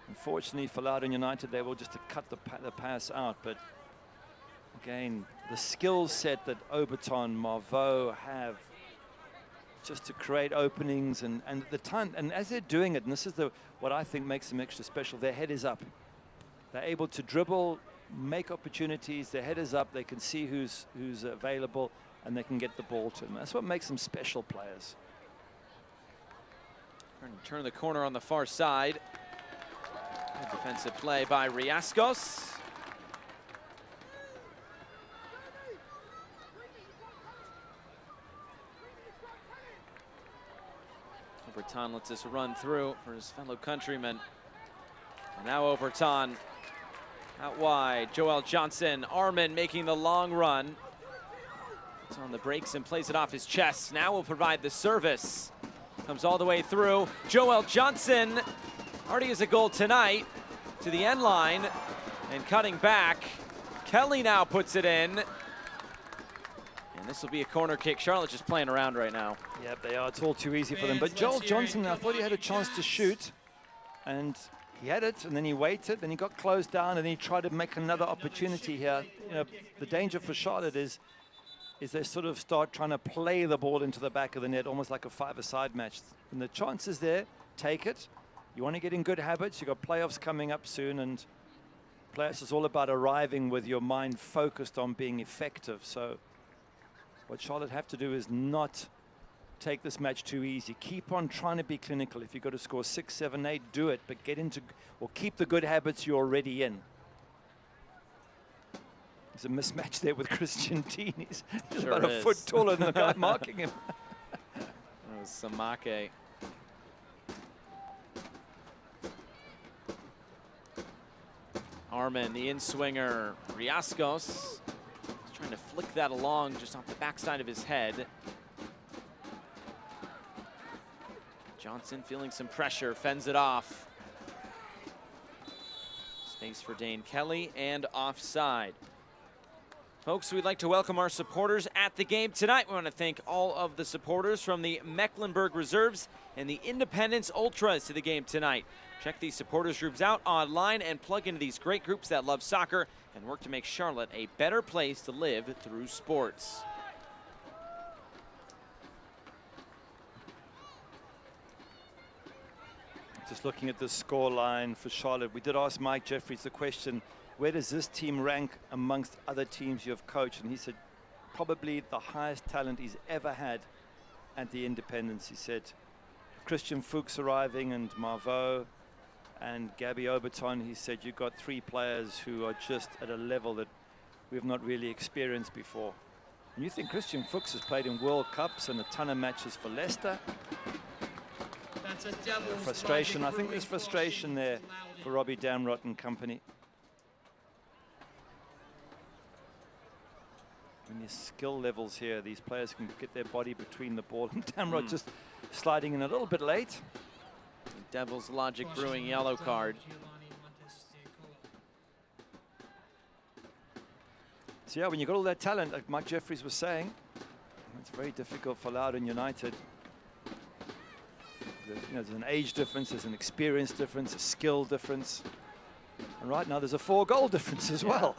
Unfortunately for Loudoun United, they were just to cut the pass out, but again, the skill set that Oberton, Marveau have just to create openings and the time, and as they're doing it, and this is what I think makes them extra special, their head is up. They're able to dribble, make opportunities, their head is up, they can see who's available, and they can get the ball to them. That's what makes them special players. Trying to turn the corner on the far side. Good defensive play by Riascos. Oberton lets this run through for his fellow countrymen. And now Oberton out wide. Joel Johnson, Armin making the long run. It's on the brakes and plays it off his chest. Now will provide the service. Comes all the way through. Joel Johnson already has a goal tonight to the end line and cutting back. Kelly now puts it in. And this will be a corner kick. Charlotte just playing around right now. Yep, they are. It's all too easy for them. But Joel Johnson, I thought he had a chance to shoot. And he had it, and then he waited, then he got closed down, and then he tried to make another opportunity here. You know, the danger for Charlotte is they sort of start trying to play the ball into the back of the net, almost like a five-a-side match. And the chance is there, take it. You want to get in good habits. You've got playoffs coming up soon, and playoffs is all about arriving with your mind focused on being effective. So what Charlotte have to do is not take this match too easy. Keep on trying to be clinical. If you've got to score 6, 7, 8, do it, but get into, or keep the good habits you're already in. There's a mismatch there with Christian Dean. He's Sure about a foot taller than the guy marking him. That was Samake. Armin, the in-swinger. Riascos is trying to flick that along just off the backside of his head. Johnson feeling some pressure, fends it off. Space for Dane Kelly and offside. Folks, we'd like to welcome our supporters at the game tonight. We want to thank all of the supporters from the Mecklenburg Reserves and the Independence Ultras to the game tonight. Check these supporters groups out online and plug into these great groups that love soccer and work to make Charlotte a better place to live through sports. Just looking at the score line for Charlotte, we did ask Mike Jeffries the question, where does this team rank amongst other teams you have coached? And he said, probably the highest talent he's ever had at the Independence. He said, Christian Fuchs arriving and Marveau and Gabby Oberton. He said, you've got 3 players who are just at a level that we've not really experienced before. And you think Christian Fuchs has played in World Cups and a ton of matches for Leicester. Frustration, I think there's frustration there for Robbie Damrot and company. When your skill levels here, these players can get their body between the ball, and Damrot just sliding in a little bit late. Devil's Logic brewing yellow card. So yeah, when you got all that talent, like Mike Jeffries was saying, it's very difficult for Loudoun United. There's an age difference, there's an experience difference, a skill difference. And right now there's a 4-goal difference as well.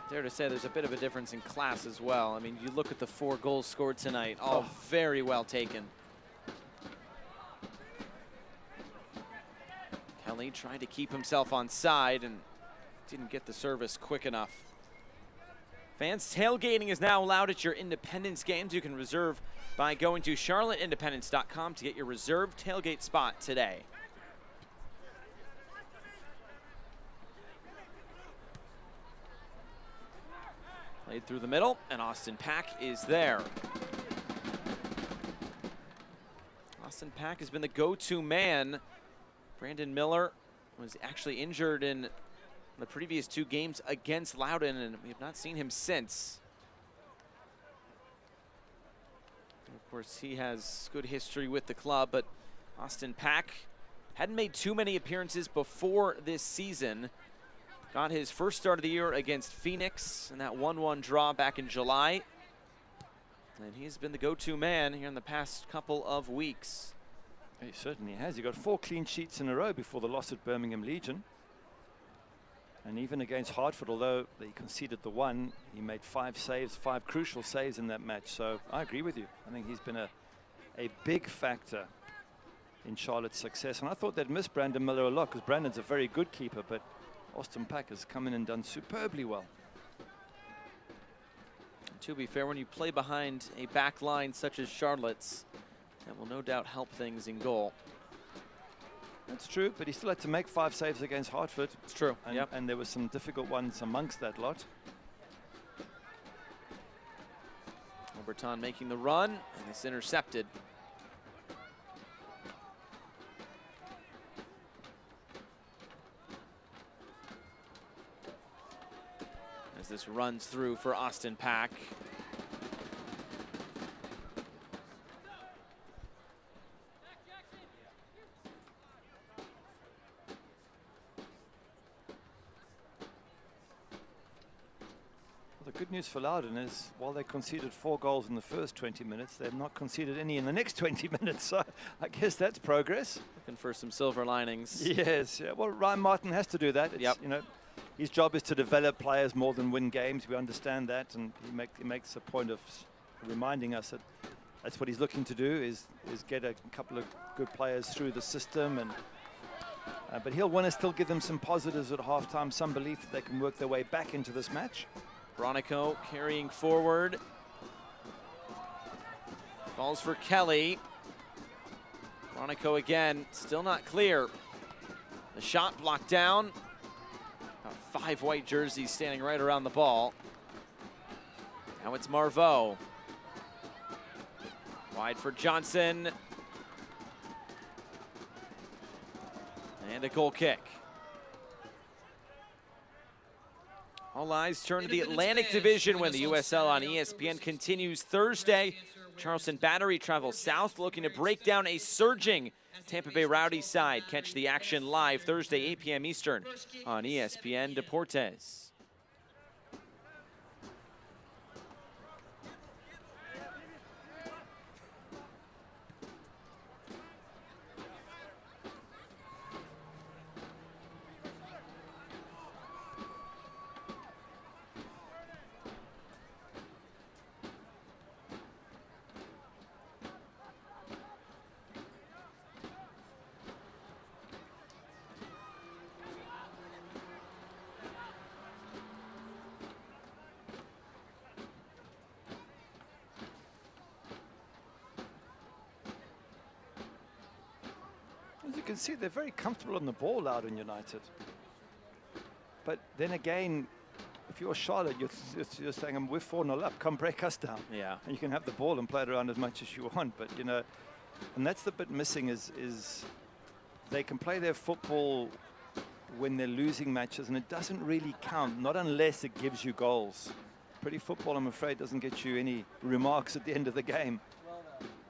Dare to say there's a bit of a difference in class as well. I mean, you look at the 4 goals scored tonight, all very well taken. Kelly trying to keep himself on side and didn't get the service quick enough. Fans, tailgating is now allowed at your Independence games. You can reserve by going to charlotteindependence.com to get your reserved tailgate spot today. Played through the middle, and Austin Pack is there. Austin Pack has been the go-to man. Brandon Miller was actually injured in the previous 2 games against Loudoun, and we have not seen him since. And of course, he has good history with the club, but Austin Pack hadn't made too many appearances before this season. Got his first start of the year against Phoenix in that 1-1 draw back in July. And he's been the go-to man here in the past couple of weeks. He certainly has. He got 4 clean sheets in a row before the loss at Birmingham Legion. And even against Hartford, although he conceded the 1, he made 5 saves, 5 crucial saves in that match. So I agree with you. I think he's been a big factor in Charlotte's success. And I thought they'd miss Brandon Miller a lot because Brandon's a very good keeper, but Austin Pack has come in and done superbly well. To be fair, when you play behind a back line such as Charlotte's, that will no doubt help things in goal. That's true, but he still had to make 5 saves against Hartford. It's true, and there were some difficult ones amongst that lot. Oberton making the run, and it's intercepted. As this runs through for Austin Pack. The good news for Loudoun is while they conceded 4 goals in the first 20 minutes, they've not conceded any in the next 20 minutes. So I guess that's progress. Looking for some silver linings. Yes, yeah. Well, Ryan Martin has to do that. It's, you know, his job is to develop players more than win games. We understand that, and he makes a point of reminding us that that's what he's looking to do, is get a couple of good players through the system. And but he'll want to still give them some positives at halftime, some belief that they can work their way back into this match. Bronico carrying forward. Falls for Kelly. Bronico again, still not clear. The shot blocked down. About 5 white jerseys standing right around the ball. Now it's Marveau. Wide for Johnson. And a goal kick. All eyes turn to the Atlantic Division when the USL on ESPN continues Thursday. Charleston Battery travels south, looking to break down a surging Tampa Bay Rowdy side. Catch the action live Thursday, 8 p.m. Eastern on ESPN Deportes. As you can see, they're very comfortable on the ball, Loudoun United. But then again, if you're Charlotte, you're saying, we're 4-0 up, come break us down. Yeah. And you can have the ball and play it around as much as you want. But, you know, and that's the bit missing is they can play their football when they're losing matches, and it doesn't really count, not unless it gives you goals. Pretty football, I'm afraid, doesn't get you any remarks at the end of the game.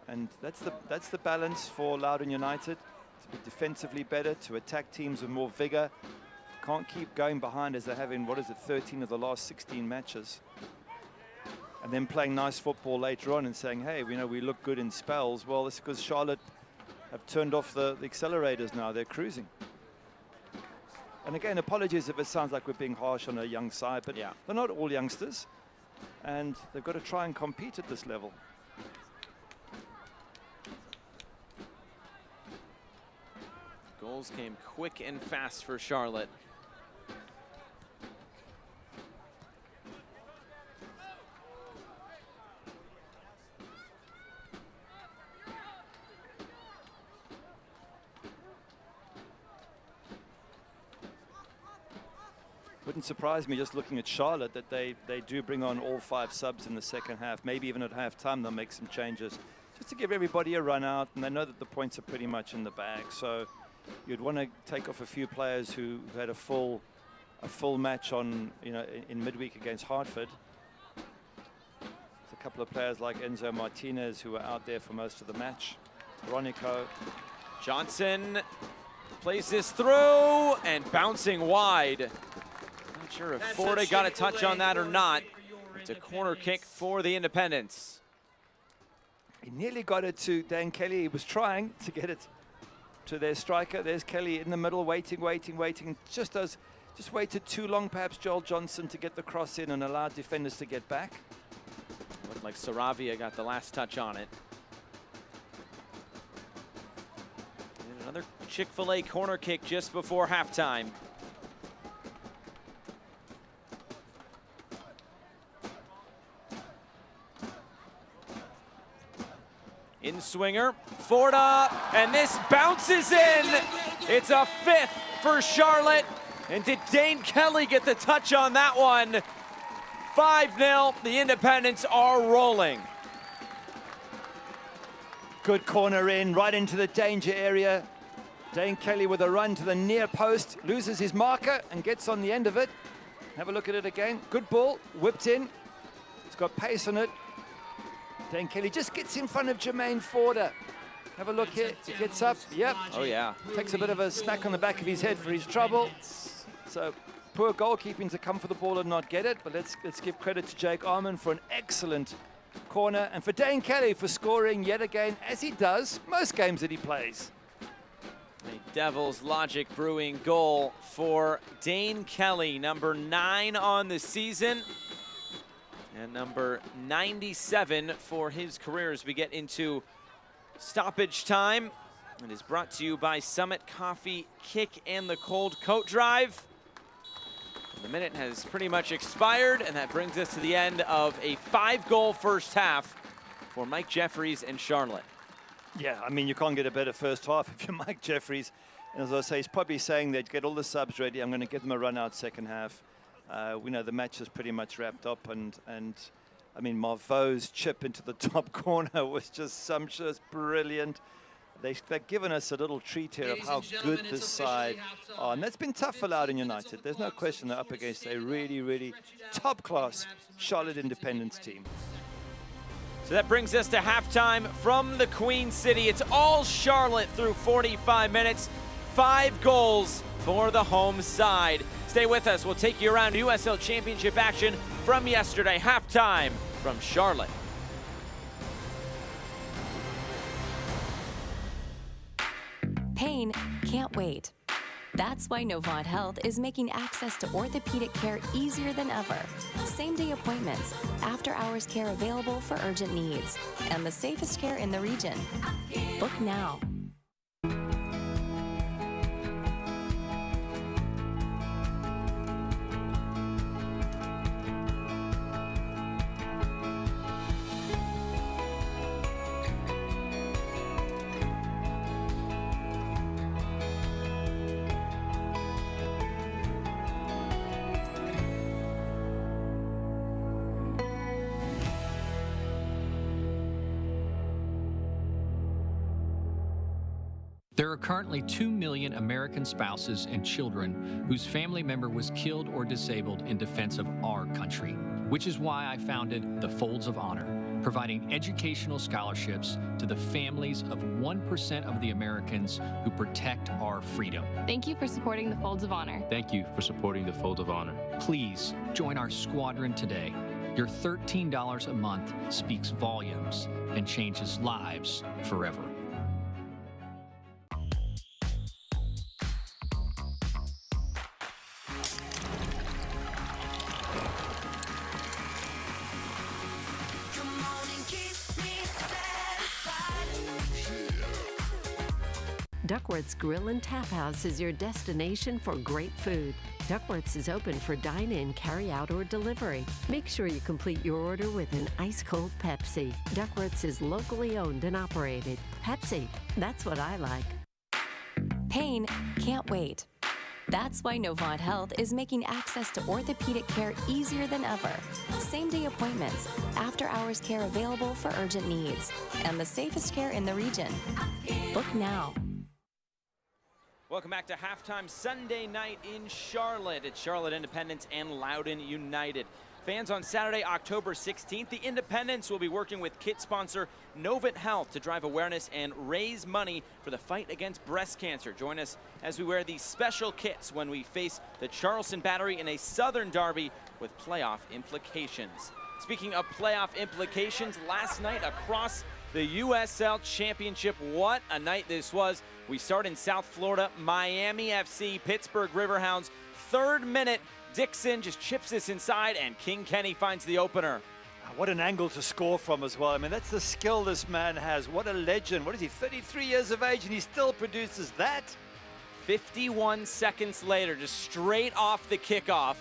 And that's the balance for Loudoun United. To be defensively better, to attack teams with more vigor. Can't keep going behind as they have in, 13 of the last 16 matches. And then playing nice football later on and saying, hey, you know, we look good in spells. Well, it's because Charlotte have turned off the accelerators now. They're cruising. And again, apologies if it sounds like we're being harsh on a young side, but they're not all youngsters. And they've got to try and compete at this level. Goals came quick and fast for Charlotte. Wouldn't surprise me just looking at Charlotte that they do bring on all 5 subs in the second half. Maybe even at halftime they'll make some changes just to give everybody a run out, and they know that the points are pretty much in the bag. So you'd want to take off a few players who had a full a full match on, in midweek against Hartford. There's a couple of players like Enzo Martinez who were out there for most of the match. Veronico. Johnson plays this through and bouncing wide. Not sure if Florida got a touch on that or not. It's a corner kick for the Independents. He nearly got it to Dan Kelly. He was trying to get it to their striker. There's Kelly in the middle, waiting. Just waited too long, perhaps, Joel Johnson, to get the cross in and allow defenders to get back. Looked like Saravia got the last touch on it. And another Chick-fil-A corner kick just before halftime. In swinger, Florida, and this bounces in. It's a 5th for Charlotte. And did Dane Kelly get the touch on that one? 5-0, the Independents are rolling. Good corner in, right into the danger area. Dane Kelly with a run to the near post, loses his marker and gets on the end of it. Have a look at it again. Good ball, whipped in. It's got pace on it. Dane Kelly just gets in front of Jermaine Forder. Have a look here, he gets up, yep. Oh yeah. Takes a bit of a smack on the back of his head for his trouble. So poor goalkeeping to come for the ball and not get it, but let's give credit to Jake Arman for an excellent corner and for Dane Kelly for scoring yet again, as he does most games that he plays. A Devils Logic Brewing goal for Dane Kelly, number 9 on the season. And number 97 for his career as we get into stoppage time. It is brought to you by Summit Coffee Kick and the Cold Coat Drive. And the minute has pretty much expired, and that brings us to the end of a 5-goal first half for Mike Jeffries and Charlotte. Yeah, I mean, you can't get a better first half if you're Mike Jeffries. And as I say, he's probably saying that get all the subs ready. I'm going to give them a run out second half. We know the match is pretty much wrapped up, and I mean, Marveau's chip into the top corner was just sumptuous, brilliant. They've given us a little treat here of how good this side are, and that's been tough for Loudoun United. There's no question they're up against a really, really top-class Charlotte Independence team. So that brings us to halftime from the Queen City. It's all Charlotte through 45 minutes. 5 goals for the home side. Stay with us. We'll take you around USL Championship action from yesterday. Halftime from Charlotte. Pain can't wait. That's why Novant Health is making access to orthopedic care easier than ever. Same-day appointments, after-hours care available for urgent needs, and the safest care in the region. Book now. There are currently 2 million American spouses and children whose family member was killed or disabled in defense of our country, which is why I founded the Folds of Honor, providing educational scholarships to the families of 1% of the Americans who protect our freedom. Thank you for supporting the Folds of Honor. Thank you for supporting the Fold of Honor. Please join our squadron today. Your $13 a month speaks volumes and changes lives forever. Duckworth's Grill and Tap House is your destination for great food. Duckworth's is open for dine-in, carry-out, or delivery. Make sure you complete your order with an ice-cold Pepsi. Duckworth's is locally owned and operated. Pepsi, that's what I like. Pain can't wait. That's why Novant Health is making access to orthopedic care easier than ever. Same-day appointments, after-hours care available for urgent needs, and the safest care in the region. Book now. Welcome back to halftime Sunday night in Charlotte at Charlotte Independence and Loudoun United. Fans, on Saturday, October 16th, the Independents will be working with kit sponsor Novant Health to drive awareness and raise money for the fight against breast cancer. Join us as we wear these special kits when we face the Charleston Battery in a Southern Derby with playoff implications. Speaking of playoff implications, last night across the USL Championship, what a night this was. We start in South Florida, Miami FC, Pittsburgh Riverhounds. 3rd minute, Dixon just chips this inside, and King Kenny finds the opener. What an angle to score from as well. I mean, that's the skill this man has. What a legend. What is he, 33 years of age, and he still produces that? 51 seconds later, just straight off the kickoff.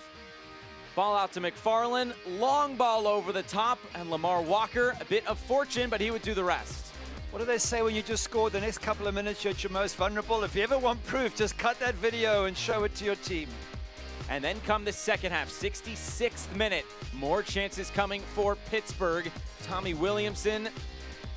Ball out to McFarland, long ball over the top, and Lamar Walker, a bit of fortune, but he would do the rest. What do they say when you just scored the next couple of minutes, you're at your most vulnerable? If you ever want proof, just cut that video and show it to your team. And then come the second half, 66th minute. More chances coming for Pittsburgh. Tommy Williamson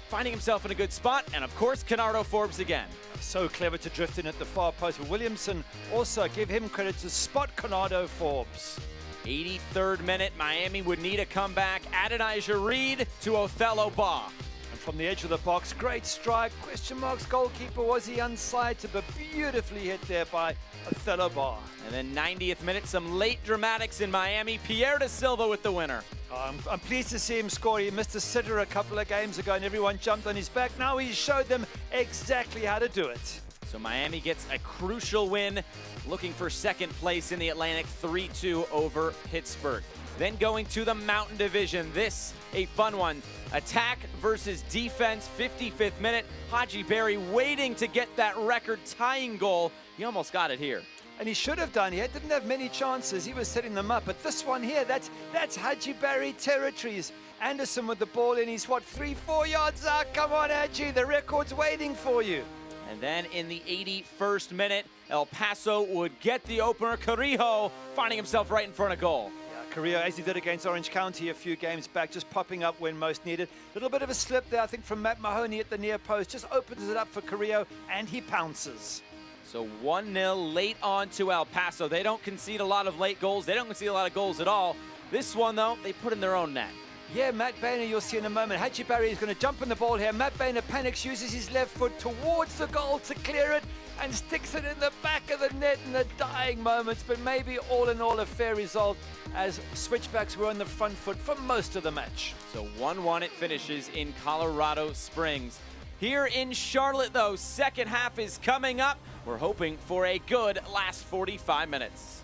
finding himself in a good spot, and of course, Kennardo Forbes again. So clever to drift in at the far post. But Williamson also, give him credit to spot Kennardo Forbes. 83rd minute, Miami would need a comeback. Adonijah Reed to Othello Baugh. And from the edge of the box, great strike. Question marks, goalkeeper, was he unsighted, but beautifully hit there by Othello Baugh. And then 90th minute, some late dramatics in Miami. Pierre da Silva with the winner. I'm pleased to see him score. He missed a sitter a couple of games ago and everyone jumped on his back. Now he showed them exactly how to do it. So Miami gets a crucial win, looking for second place in the Atlantic, 3-2 over Pittsburgh. Then going to the Mountain Division, this a fun one. Attack versus defense, 55th minute. Haji Berry waiting to get that record-tying goal. He almost got it here. And he should have done. He didn't have many chances. He was setting them up. But this one here, that's Haji Berry territories. Anderson with the ball in. He's, what, 3-4 yards out? Come on, Haji. The record's waiting for you. And then in the 81st minute, El Paso would get the opener. Carrillo finding himself right in front of goal. Yeah, Carrillo, as he did against Orange County a few games back, just popping up when most needed. A little bit of a slip there, I think, from Matt Mahoney at the near post. Just opens it up for Carrillo, and he pounces. So 1-0 late on to El Paso. They don't concede a lot of late goals. They don't concede a lot of goals at all. This one, though, they put in their own net. Yeah, Matt Boehner, you'll see in a moment. Haji Berry is going to jump on the ball here. Matt Boehner panics, uses his left foot towards the goal to clear it and sticks it in the back of the net in the dying moments. But maybe all in all a fair result as Switchbacks were on the front foot for most of the match. So 1-1 it finishes in Colorado Springs. Here in Charlotte, though, second half is coming up. We're hoping for a good last 45 minutes.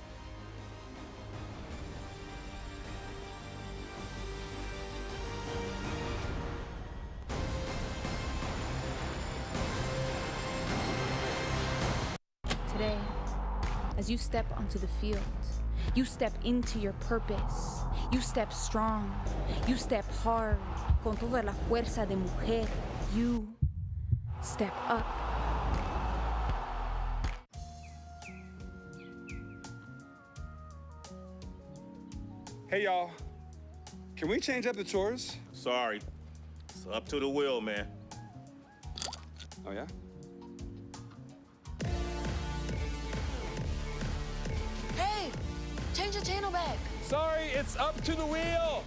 Today, as you step onto the field, you step into your purpose. You step strong. You step hard. Con toda la fuerza de mujer. You step up. Hey, y'all. Can we change up the chores? Sorry. It's up to the wheel, man. Oh, yeah? Hey, change the channel back. Sorry, it's up to the wheel.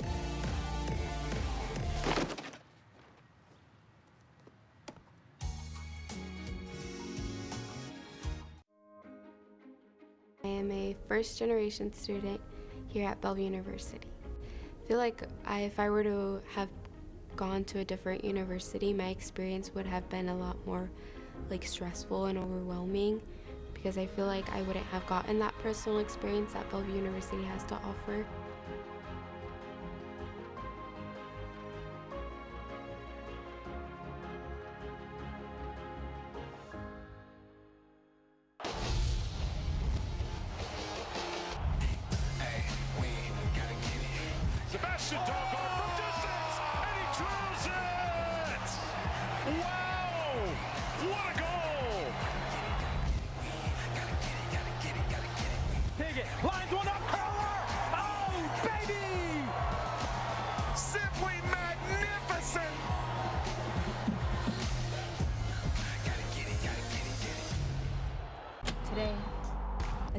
I am a first-generation student here at Bellevue University. I feel like if I were to have gone to a different university, my experience would have been a lot more stressful and overwhelming, because I feel like I wouldn't have gotten that personal experience that Bellevue University has to offer. Sebastian Doggart from distance, and he drills it! Wow! What a goal! Piggott lines one up, curler! Oh, baby! Simply magnificent!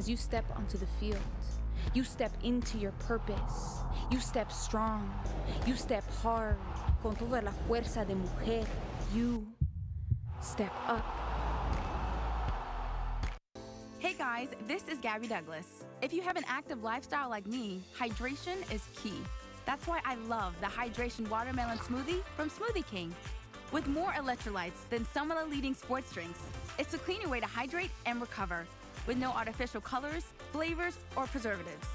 as you step onto the field. You step into your purpose. You step strong. You step hard. Con toda la fuerza de mujer. You step up. Hey guys, this is Gabby Douglas. If you have an active lifestyle like me, hydration is key. That's why I love the Hydration Watermelon Smoothie from Smoothie King. With more electrolytes than some of the leading sports drinks, it's a cleaner way to hydrate and recover, with no artificial colors, flavors, or preservatives.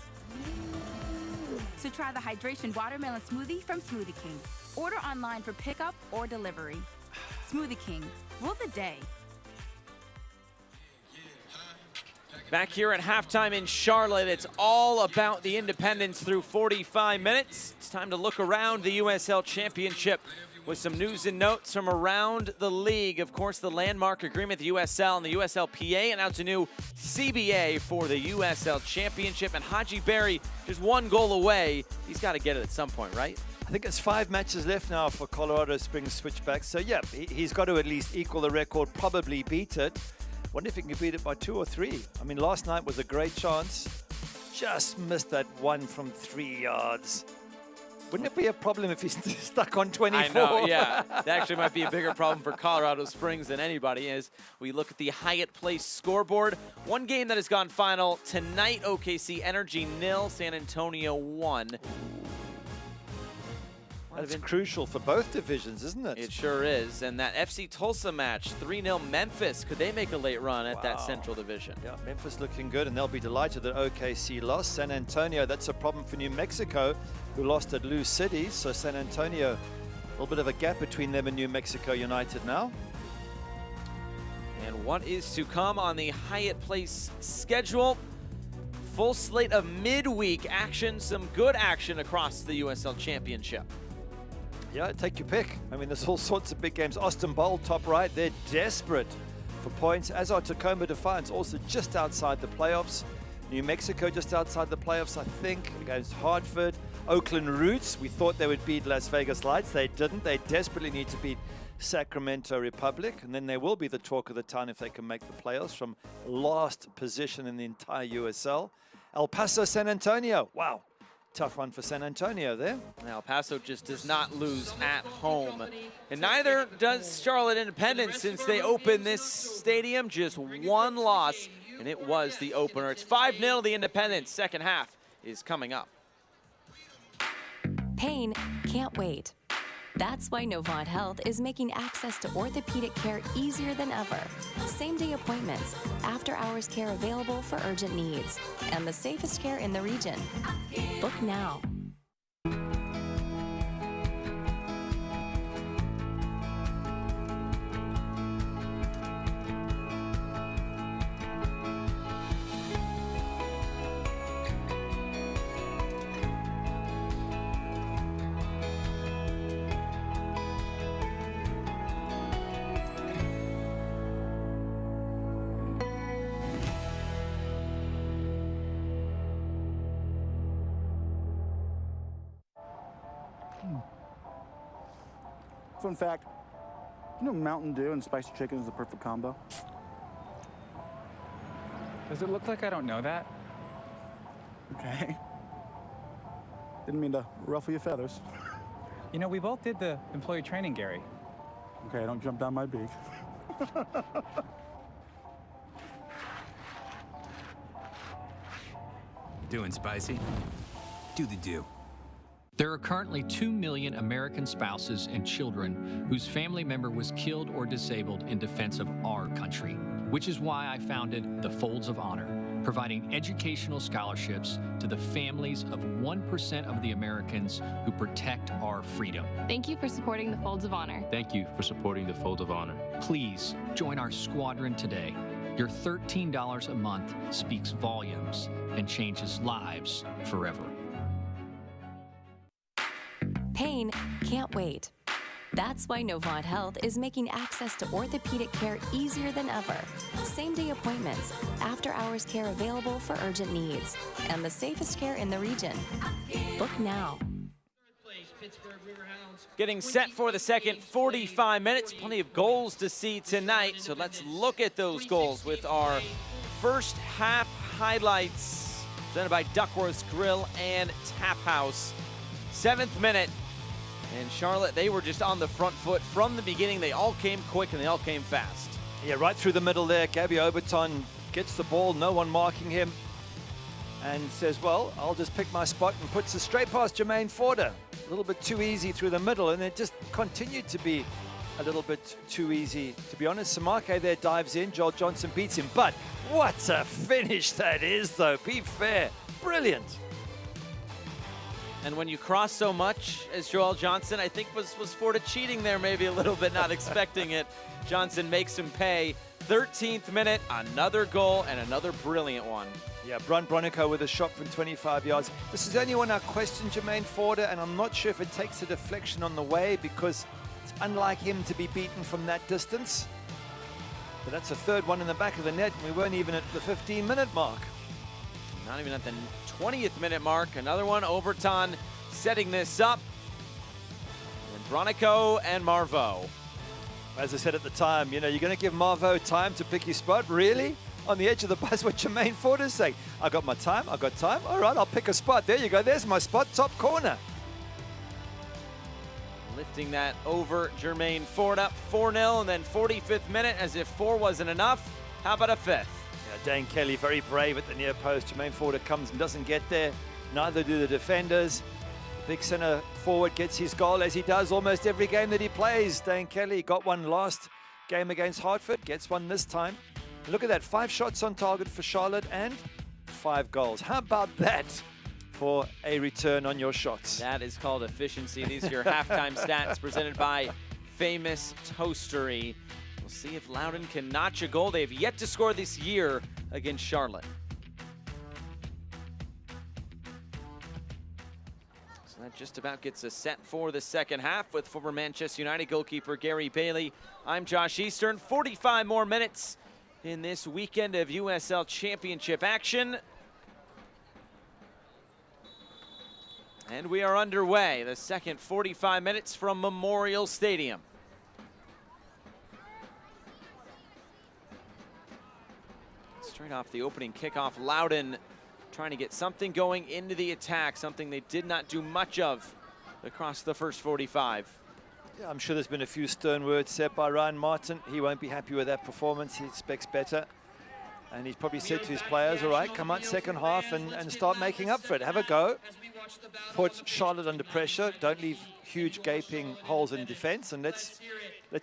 So try the Hydration Watermelon Smoothie from Smoothie King. Order online for pickup or delivery. Smoothie King, rule the day. Back here at halftime in Charlotte, it's all about the Independents through 45 minutes. It's time to look around the USL Championship with some news and notes from around the league. Of course, the landmark agreement, the USL and the USLPA announced a new CBA for the USL Championship, and Haji Berry just one goal away. He's got to get it at some point, right? I think it's 5 matches left now for Colorado Springs switchbacks. So yeah, he's got to at least equal the record, probably beat it. Wonder if he can beat it by 2 or 3. I mean, last night was a great chance. Just missed that one from 3 yards. Wouldn't it be a problem if he's stuck on 24? I know, yeah. That actually might be a bigger problem for Colorado Springs than anybody as we look at the Hyatt Place scoreboard. One game that has gone final tonight, OKC Energy 0, San Antonio 1. That's crucial for both divisions, isn't it? It sure is. And that FC Tulsa match, 3-0 Memphis. Could they make a late run at that Central Division? Yeah, Memphis looking good, and they'll be delighted that OKC lost. San Antonio, that's a problem for New Mexico, who lost at Lou City. So San Antonio, a little bit of a gap between them and New Mexico United now. And what is to come on the Hyatt Place schedule? Full slate of midweek action, some good action across the USL Championship. Yeah, take your pick. I mean, there's all sorts of big games. Austin Bowl, top right, they're desperate for points, as are Tacoma Defiance, also just outside the playoffs. New Mexico just outside the playoffs, I think, against Hartford. Oakland Roots, we thought they would beat Las Vegas Lights. They didn't. They desperately need to beat Sacramento Republic, and then they will be the talk of the town if they can make the playoffs from last position in the entire USL. El Paso, San Antonio. Wow. Tough one for San Antonio there. Now, El Paso just does not lose at home. And neither does Charlotte Independence since they opened this stadium. Just one loss, and it was the opener. It's 5-0 the Independence. Second half is coming up. Pain can't wait. That's why Novant Health is making access to orthopedic care easier than ever. Same-day appointments, after-hours care available for urgent needs, and the safest care in the region. Book now. Fun fact, you know Mountain Dew and spicy chicken is the perfect combo? Does it look like I don't know that? Okay. Didn't mean to ruffle your feathers. You know, we both did the employee training, Gary. Okay, don't jump down my beak. Doing spicy? Do the do. There are currently 2 million American spouses and children whose family member was killed or disabled in defense of our country, which is why I founded the Folds of Honor, providing educational scholarships to the families of 1% of the Americans who protect our freedom. Thank you for supporting the Folds of Honor. Thank you for supporting the Fold of Honor. Please join our squadron today. Your $13 a month speaks volumes and changes lives forever. Pain can't wait. That's why Novant Health is making access to orthopedic care easier than ever. Same-day appointments, after-hours care available for urgent needs, and the safest care in the region. Book now. Getting set for the second 45 minutes. Plenty of goals to see tonight, so let's look at those goals with our first half highlights presented by Duckworth's Grill and Tap House. 7th minute, and Charlotte, they were just on the front foot from the beginning. They all came quick and they all came fast. Yeah, right through the middle there. Gabby Oberton gets the ball, no one marking him, and says, well, I'll just pick my spot, and puts it straight past Jermaine Forder. A little bit too easy through the middle, and it just continued to be a little bit too easy, to be honest. Samake there dives in. Joel Johnson beats him, but what a finish that is, though. Be fair. Brilliant. And when you cross so much as Joel Johnson, I think was Forda cheating there maybe a little bit, not expecting it. Johnson makes him pay. 13th minute, another goal and another brilliant one. Yeah, Bronico with a shot from 25 yards. This is only when I question Jermaine Forder, and I'm not sure if it takes a deflection on the way, because it's unlike him to be beaten from that distance. But that's a third one in the back of the net, and we weren't even at the 15-minute mark. Not even at the 20th minute mark. Another one, Overton setting this up. And Bronico and Marvo. As I said at the time, you know, you're going to give Marvo time to pick his spot? Really? On the edge of the bus, what Jermaine Forder's saying. I got my time, I got time. All right, I'll pick a spot. There you go. There's my spot, top corner. Lifting that over Jermaine Forda, 4-0, and then 45th minute, as if 4 wasn't enough. How about a 5th? Yeah, Dane Kelly very brave at the near post. Jermaine Forder comes and doesn't get there. Neither do the defenders. The big center forward gets his goal, as he does almost every game that he plays. Dane Kelly got one last game against Hartford, gets one this time. Look at that, 5 shots on target for Charlotte and 5 goals. How about that for a return on your shots? That is called efficiency. These are your halftime stats presented by Famous Toastery. We'll see if Loudoun can notch a goal. They have yet to score this year against Charlotte. So that just about gets us set for the second half with former Manchester United goalkeeper Gary Bailey. I'm Josh Eastern. 45 more minutes in this weekend of USL Championship action. And we are underway. The second 45 minutes from Memorial Stadium. Straight off the opening kickoff, Loudoun trying to get something going into the attack, something they did not do much of across the first 45. Yeah, I'm sure there's been a few stern words said by Ryan Martin. He won't be happy with that performance. He expects better. And he's probably said to his players, all right, come out second half and start making up for it. Have a go. Put Charlotte under pressure. Don't leave huge gaping holes in defense. And let's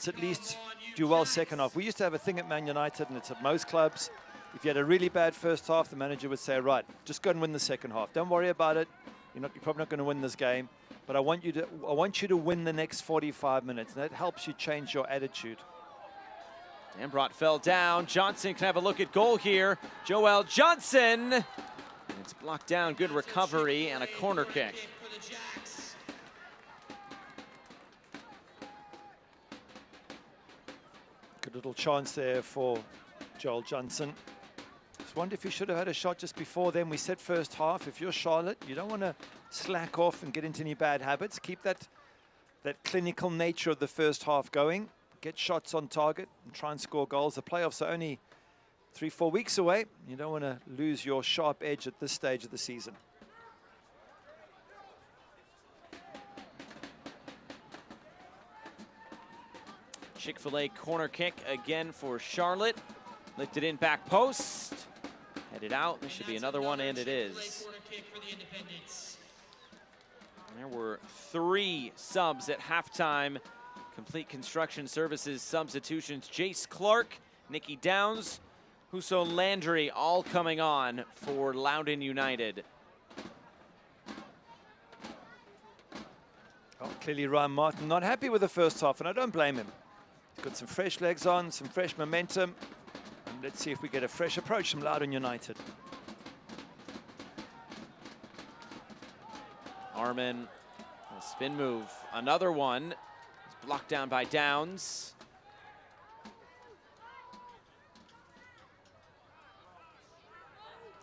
at least do well second half. We used to have a thing at Man United, and it's at most clubs. If you had a really bad first half, the manager would say, right, just go and win the second half. Don't worry about it. You're probably not going to win this game. But I want you to win the next 45 minutes. And that helps you change your attitude. Dambrot fell down. Johnson can have a look at goal here. Joel Johnson. And it's blocked down. Good recovery and a corner kick. Good little chance there for Joel Johnson. Just wonder if he should have had a shot just before then. We said first half, if you're Charlotte, you don't want to slack off and get into any bad habits. Keep that clinical nature of the first half going. Get shots on target and try and score goals. The playoffs are only 3-4 weeks away. You don't want to lose your sharp edge at this stage of the season. Chick-fil-A corner kick again for Charlotte. Lifted in back post. Headed out. There should be another one, and it is. There were 3 subs at halftime. Complete Construction Services substitutions. Jace Clark, Nicky Downs, Husso Landry, all coming on for Loudoun United. Oh, clearly Ryan Martin not happy with the first half, and I don't blame him. He's got some fresh legs on, some fresh momentum. And let's see if we get a fresh approach from Loudoun United. Armin, a spin move. Another one. Blocked down by Downs.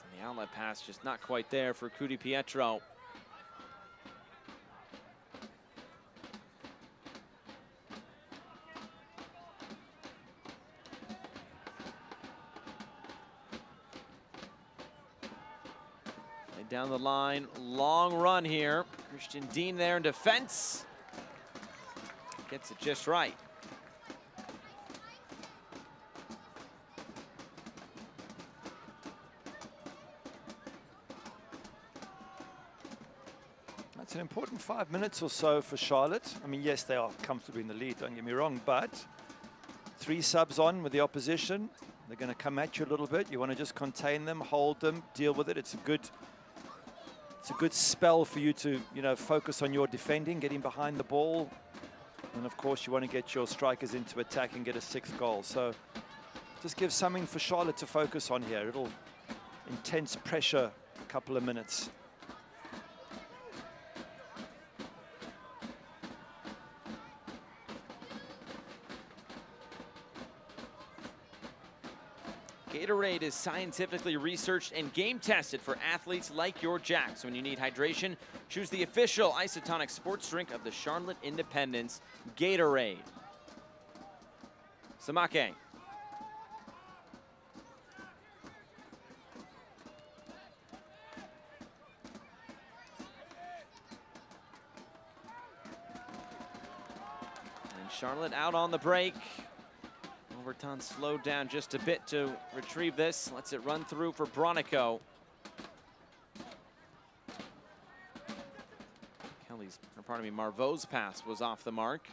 And the outlet pass just not quite there for Cudi Pietro. down the line, long run here. Christian Dean there in defense. Gets it just right. That's an important 5 minutes or so for Charlotte. I mean, yes, they are comfortably in the lead, don't get me wrong, but 3 subs on with the opposition. They're going to come at you a little bit. You want to just contain them, hold them, deal with it. It's a good spell for you to, you know, focus on your defending, getting behind the ball. And of course, you want to get your strikers into attack and get a 6th goal. So just give something for Charlotte to focus on here. It'll intense pressure a couple of minutes. Gatorade is scientifically researched and game tested for athletes like your Jack. So when you need hydration, choose the official isotonic sports drink of the Charlotte Independence, Gatorade. Samake. And Charlotte out on the break. Overton slowed down just a bit to retrieve this. Lets it run through for Bronico. Marvaux's pass was off the mark.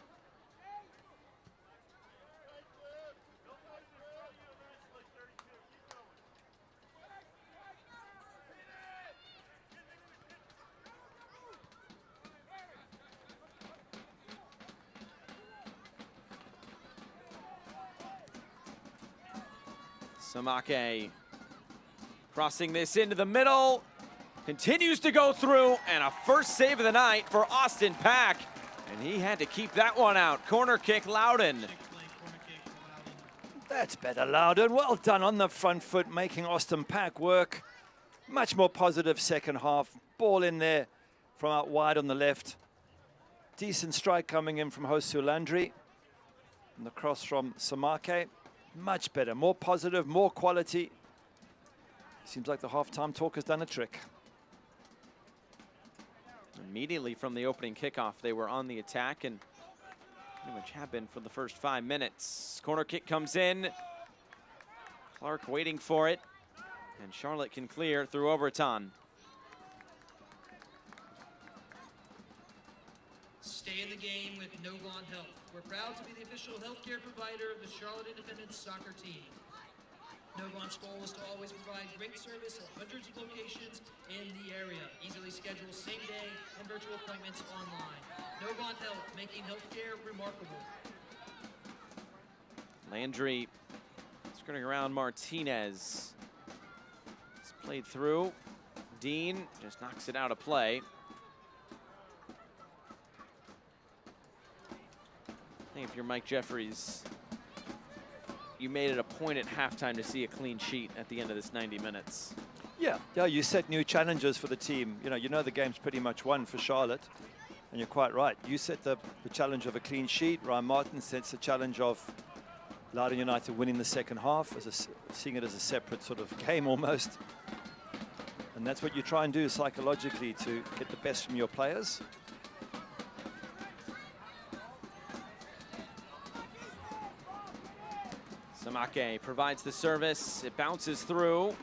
Samake crossing this into the middle, continues to go through, and a first save of the night for Austin Pack, and he had to keep that one out. Corner kick, Loudoun. That's better, Loudoun. Well done on the front foot, making Austin Pack work. Much more positive second half. Ball in there from out wide on the left. Decent strike coming in from Hosu Landry. And the cross from Samake. Much better, more positive, more quality. Seems like the halftime talk has done a trick. Immediately from the opening kickoff, they were on the attack and pretty much have been for the first 5 minutes. Corner kick comes in. Clark waiting for it. And Charlotte can clear through Overton. Stay in the game with Loudoun Health. We're proud to be the official healthcare provider of the Charlotte Independence soccer team. Loudoun's goal is to always provide great service at hundreds of locations in the area. Easily schedule same-day and virtual appointments online. Loudoun Health, making healthcare remarkable. Landry skirting around Martinez. It's played through. Dean just knocks it out of play. I think if you're Mike Jeffries, you made it a point at halftime to see a clean sheet at the end of this 90 minutes. Yeah, you set new challenges for the team. You know the game's pretty much won for Charlotte, and you're quite right. You set the challenge of a clean sheet. Ryan Martin sets the challenge of Loudoun United winning the second half, seeing it as a separate sort of game almost. And that's what you try and do psychologically to get the best from your players. Samake provides the service. It bounces through.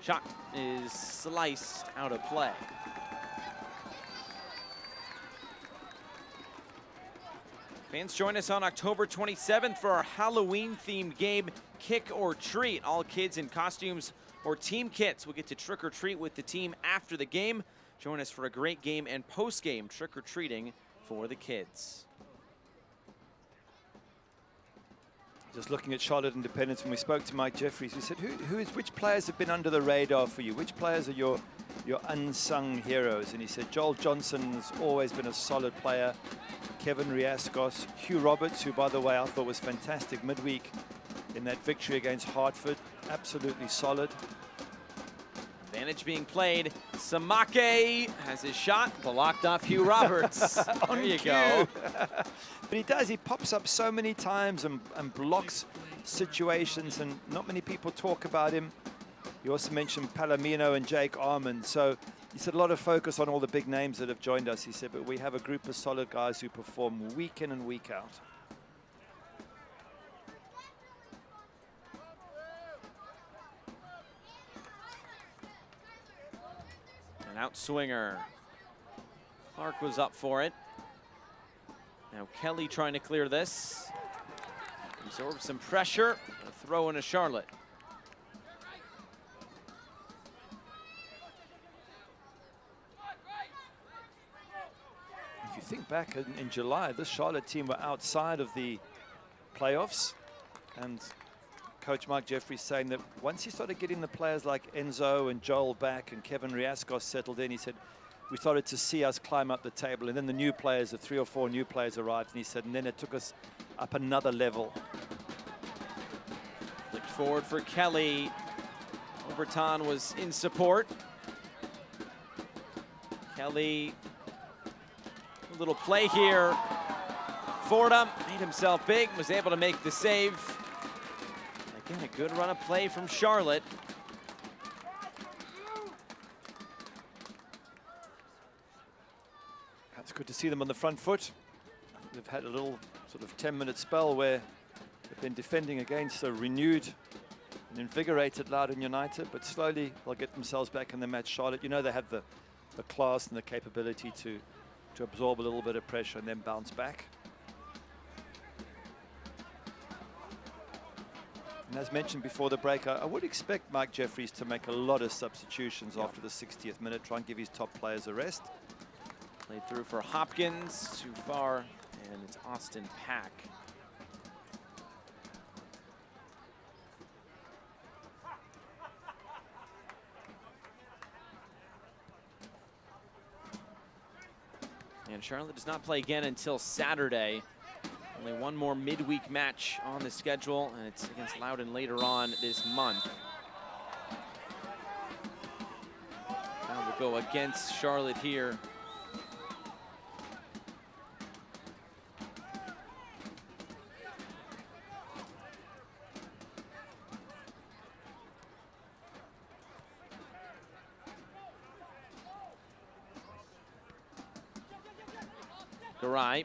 Shot is sliced out of play. Fans, join us on October 27th for our Halloween-themed game, Kick or Treat. All kids in costumes or team kits will get to trick or treat with the team after the game. Join us for a great game and post-game trick-or-treating for the kids. Just looking at Charlotte Independence, when we spoke to Mike Jeffries, we said, which players have been under the radar for you? Which players are your unsung heroes? And he said, Joel Johnson's always been a solid player. Kevin Riascos, Hugh Roberts, who, by the way, I thought was fantastic midweek in that victory against Hartford. Absolutely solid. Advantage being played. Samake has his shot, blocked off Hugh Roberts. There you go. But he pops up so many times and blocks situations, and not many people talk about him. You also mentioned Palomino and Jake Armand. So he said a lot of focus on all the big names that have joined us. He said, but we have a group of solid guys who perform week in and week out. An outswinger. Clark was up for it. Now Kelly trying to clear this. Absorb some pressure. A throw into Charlotte. If you think back in July, this Charlotte team were outside of the playoffs. And Coach Mark Jeffries saying that once he started getting the players like Enzo and Joel back and Kevin Riascos settled in, he said, we started to see us climb up the table. And then the new players, the 3 or 4 new players arrived. And he said, and then it took us up another level. Flicked forward for Kelly. Oberton was in support. Kelly, a little play here. Fordham made himself big, was able to make the save. Again, a good run of play from Charlotte. It's good to see them on the front foot. They've had a little sort of 10-minute spell where they've been defending against a renewed and invigorated Loudoun United, but slowly they'll get themselves back in the match. Charlotte, you know, they have the class and the capability to absorb a little bit of pressure and then bounce back. And as mentioned before the break, I would expect Mike Jeffries to make a lot of substitutions after the 60th minute, try and give his top players a rest. Played through for Hopkins, too far, and it's Austin Pack. And Charlotte does not play again until Saturday. Only one more midweek match on the schedule, and it's against Loudoun later on this month. Now we'll go against Charlotte here. Garay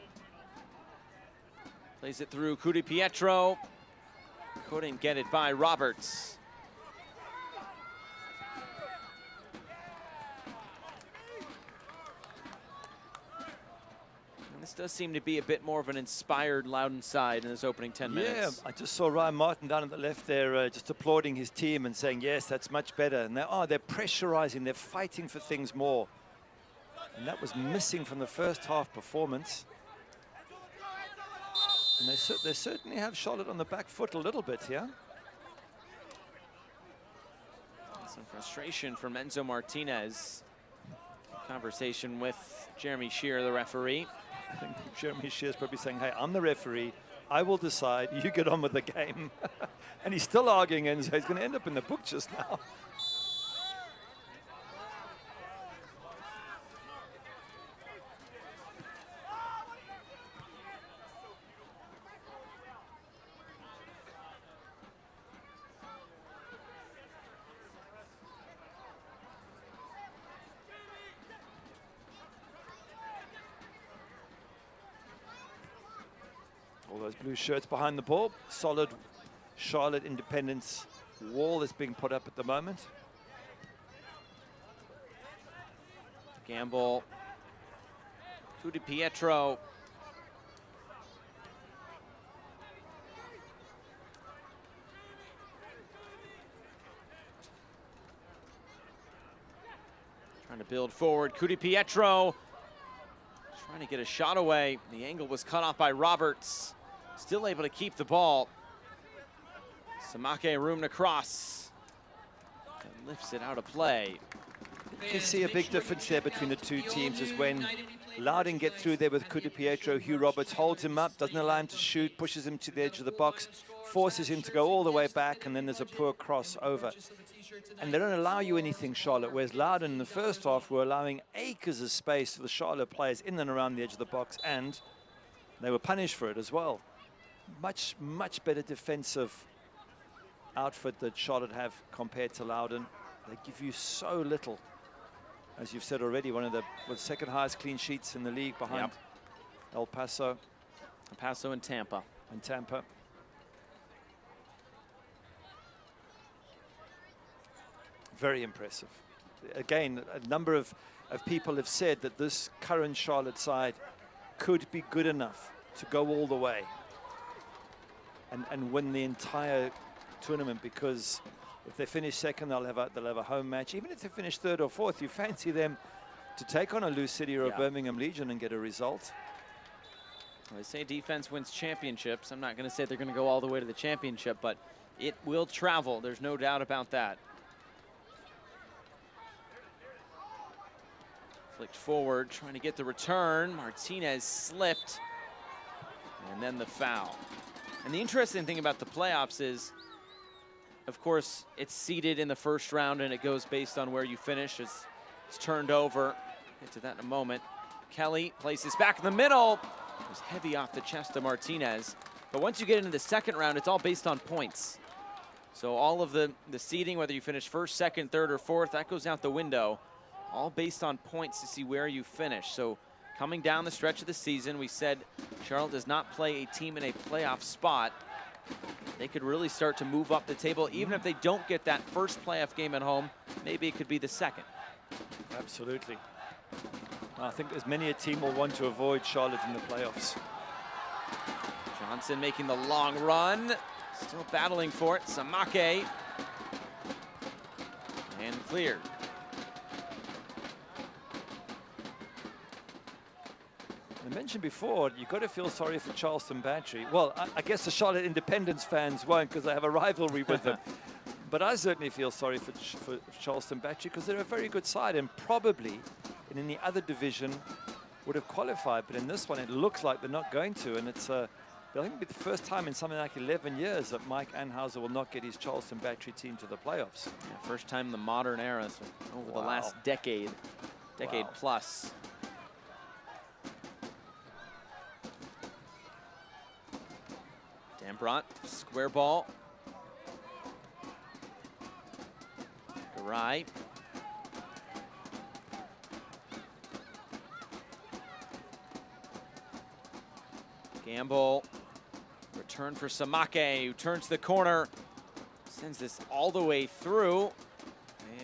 plays it through Cudi Pietro. Couldn't get it by Roberts. And this does seem to be a bit more of an inspired Loudoun side in this opening 10 minutes. Yeah, I just saw Ryan Martin down at the left there just applauding his team and saying, yes, that's much better. And they're pressurizing, they're fighting for things more. And that was missing from the first half performance. And they certainly have Charlotte on the back foot a little bit here. Some frustration from Enzo Martinez. Conversation with Jeremy Shear, the referee. I think Jeremy Shear's probably saying, hey, I'm the referee. I will decide. You get on with the game. And he's still arguing Enzo. He's going to end up in the book just now. All those blue shirts behind the ball. Solid Charlotte Independence wall is being put up at the moment. Gamble. Cudi Pietro. Trying to build forward. Cudi Pietro. Trying to get a shot away. The angle was cut off by Roberts. Still able to keep the ball. Samake room to cross. And lifts it out of play. You can see a big difference there between the two teams is when Loudoun get through there with Cudi Pietro, Hugh Roberts holds him up, doesn't allow him to shoot, pushes him to the edge of the box, forces him to go all the way back, and then there's a poor cross over. And they don't allow you anything, Charlotte, whereas Loudoun in the first half were allowing acres of space for the Charlotte players in and around the edge of the box, and they were punished for it as well. Much, much better defensive outfit that Charlotte have compared to Loudoun. They give you so little. As you've said already, one of the second highest clean sheets in the league behind El Paso. El Paso and Tampa. Very impressive. Again, a number of people have said that this current Charlotte side could be good enough to go all the way and win the entire tournament, because if they finish second, they'll have a home match. Even if they finish third or fourth, you fancy them to take on a Lou City or a Birmingham Legion and get a result. Well, they say defense wins championships. I'm not going to say they're going to go all the way to the championship, but it will travel. There's no doubt about that. Flicked forward, trying to get the return. Martinez slipped, and then the foul. And the interesting thing about the playoffs is, of course, it's seeded in the first round, and it goes based on where you finish. It's turned over. Get to that in a moment. Kelly places back in the middle. It was heavy off the chest of Martinez. But once you get into the second round, it's all based on points. So all of the seeding, whether you finish first, second, third, or fourth, that goes out the window. All based on points to see where you finish. So coming down the stretch of the season, we said Charlotte does not play a team in a playoff spot. They could really start to move up the table. Even if they don't get that first playoff game at home, maybe it could be the second. Absolutely. I think there's many a team will want to avoid Charlotte in the playoffs. Johnson making the long run. Still battling for it. Samake. And cleared. I mentioned before, you've got to feel sorry for Charleston Battery. Well, I guess the Charlotte Independence fans won't, because they have a rivalry with them. But I certainly feel sorry for Charleston Battery, because they're a very good side, and probably in any other division would have qualified. But in this one, it looks like they're not going to. And it's, I think it'll be the first time in something like 11 years that Mike Anhauser will not get his Charleston Battery team to the playoffs. Yeah, first time in the modern era, so over the last decade plus. Dambrot, square ball. Garay. Gamble. Return for Samake, who turns the corner. Sends this all the way through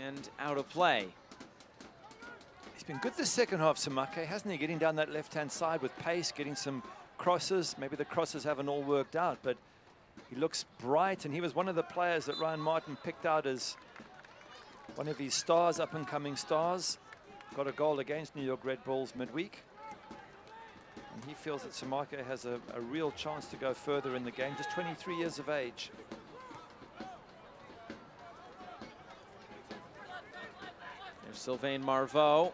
and out of play. He's been good this second half, Samake, hasn't he? Getting down that left-hand side with pace, getting some crosses. Maybe the crosses haven't all worked out, but he looks bright, and he was one of the players that Ryan Martin picked out as one of his stars, up-and-coming stars. Got a goal against New York Red Bulls midweek. And he feels that Samake has a real chance to go further in the game, just 23 years of age. There's Sylvain Marveau.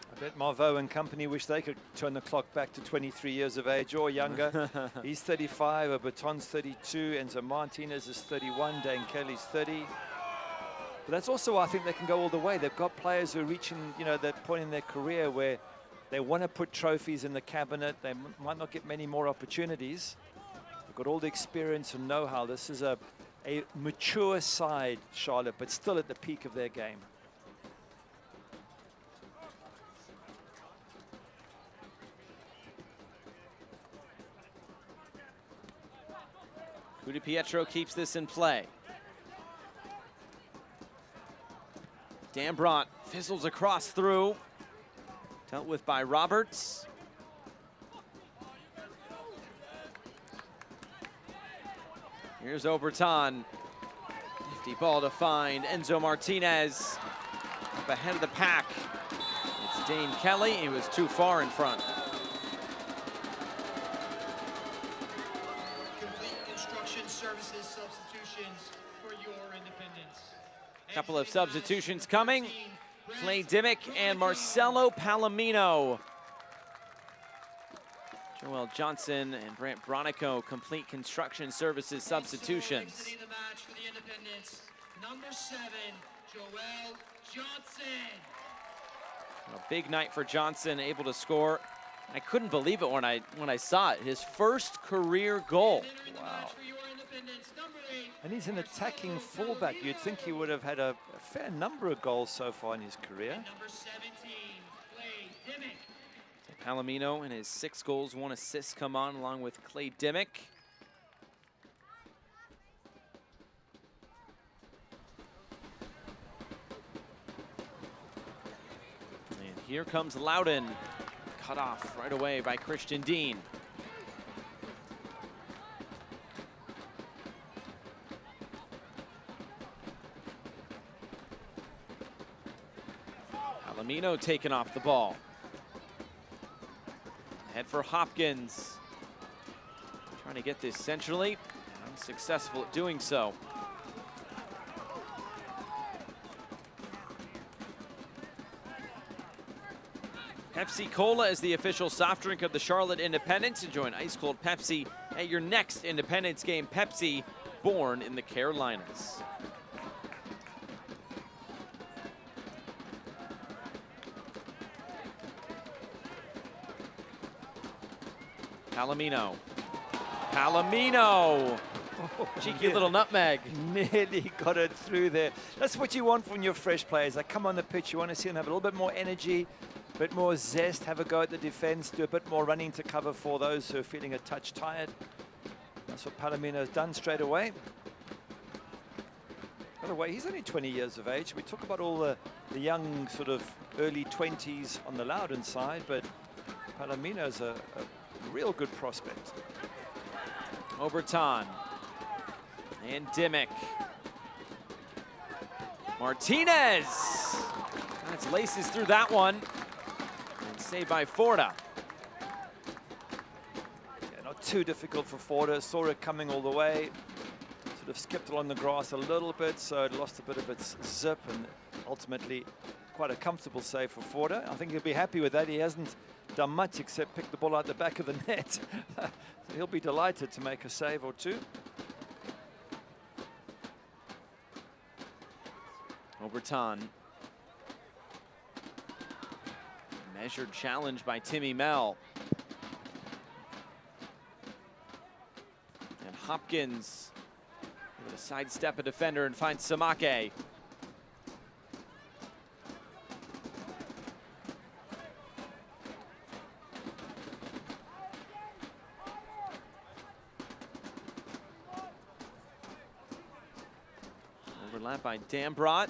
I bet Marveau and company wish they could turn the clock back to 23 years of age or younger. He's 35, Aberton's 32, Enzo Martinez is 31, Dan Kelly's 30. But that's also why I think they can go all the way. They've got players who are reaching, that point in their career where they want to put trophies in the cabinet. They might not get many more opportunities. They've got all the experience and know-how. This is a mature side, Charlotte, but still at the peak of their game. Cudi Pietro keeps this in play. Dambrot fizzles across through. Dealt with by Roberts. Here's Oberton. Nifty ball to find Enzo Martinez. Up ahead of the pack. It's Dane Kelly. He was too far in front. Services substitutions for your Independence. Couple of substitutions coming. Clay Dimmick and Marcelo Palomino. Joel Johnson and Brant Bronico complete construction services substitutions. Exiting the match for the Independence, number 7, Joel Johnson. A big night for Johnson, able to score I couldn't believe it when I saw it. His first career goal. Wow. And he's an attacking fullback. You'd think he would have had a fair number of goals so far in his career. Palomino and his 6 goals, 1 assist come on, along with Clay Dimmick. And here comes Loudoun, cut off right away by Christian Dean. Palomino taking off the ball. Head for Hopkins. Trying to get this centrally. Unsuccessful at doing so. Pepsi Cola is the official soft drink of the Charlotte Independents. Enjoy an ice cold Pepsi at your next Independence game. Pepsi, born in the Carolinas. Palomino. Palomino! Cheeky little nutmeg. Nearly got it through there. That's what you want from your fresh players. They come on the pitch, you want to see them have a little bit more energy, a bit more zest, have a go at the defense, do a bit more running to cover for those who are feeling a touch tired. That's what Palomino has done straight away. By the way, he's only 20 years of age. We talk about all the young sort of early 20s on the Loudoun side, but Palomino's a real good prospect. Oberton and Dimmick. Martinez! That's laces through that one. And saved by Forda. Yeah, not too difficult for Forda. Saw it coming all the way. Sort of skipped along the grass a little bit, so it lost a bit of its zip, and ultimately quite a comfortable save for Forda. I think he'll be happy with that. He hasn't done much except pick the ball out the back of the net. So he'll be delighted to make a save or two. Oberton. Measured challenge by Timmy Mell. And Hopkins with a sidestep a defender and finds Samake. Overlap by Dambrot.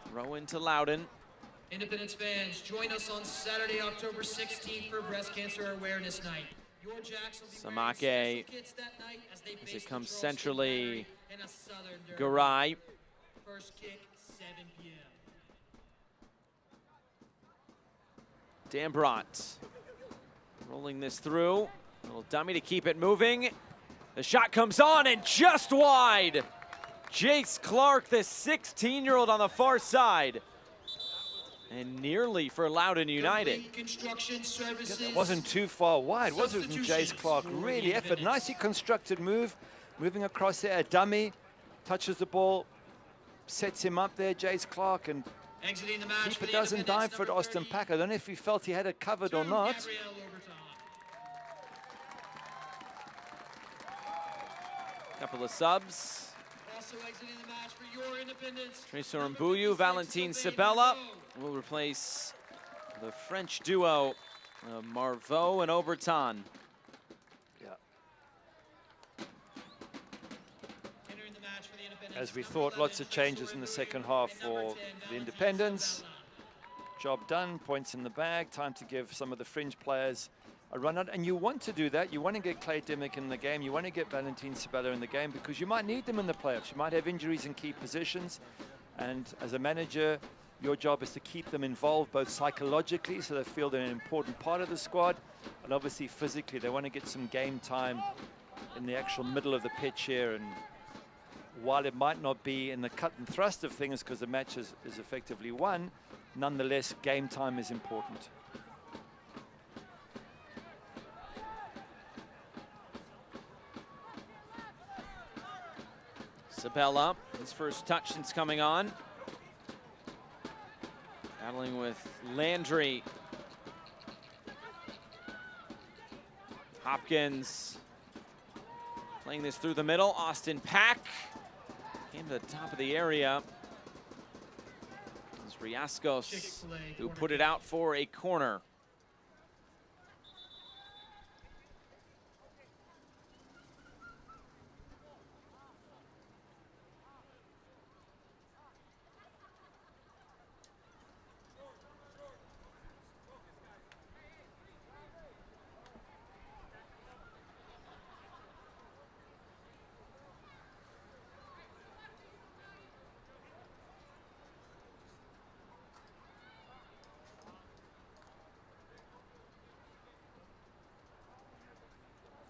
Throw into Loudoun. Independence fans, join us on Saturday, October 16th for Breast Cancer Awareness Night. Your Jacks will be wearing Samake, special kits that night as they as face it comes the Charleston centrally, Battery in a Southern Derby. Garay. First kick, 7 p.m. Dambrot rolling this through. A little dummy to keep it moving. The shot comes on and just wide. Jace Clark, the 16-year-old on the far side. And nearly for Loudoun United. Construction services. That wasn't too far wide, was it, from Jace Clark? Really effort. Nicely constructed move. Moving across there, a dummy. Touches the ball. Sets him up there, Jace Clark. And Exiting the match keeper doesn't dive for it, Austin Pack. I don't know if he felt he had it covered or not. Couple of subs. Also exiting the match for your Independence. Tracer Mbuyu, Valentin Sabella will replace the French duo Marvaux and Oberton. As we thought, lots of changes in the second half for the Independents. Job done, points in the bag. Time to give some of the fringe players a run out. And you want to do that. You want to get Clay Dimmick in the game. You want to get Valentin Sabella in the game because you might need them in the playoffs. You might have injuries in key positions. And as a manager, your job is to keep them involved both psychologically so they feel they're an important part of the squad, and obviously physically. They want to get some game time in the actual middle of the pitch here. And while it might not be in the cut and thrust of things because the match is effectively won, nonetheless, game time is important. Sabella, his first touch since coming on. Battling with Landry. Hopkins playing this through the middle. Austin Pack came to the top of the area. It's Riascos who put it out for a corner.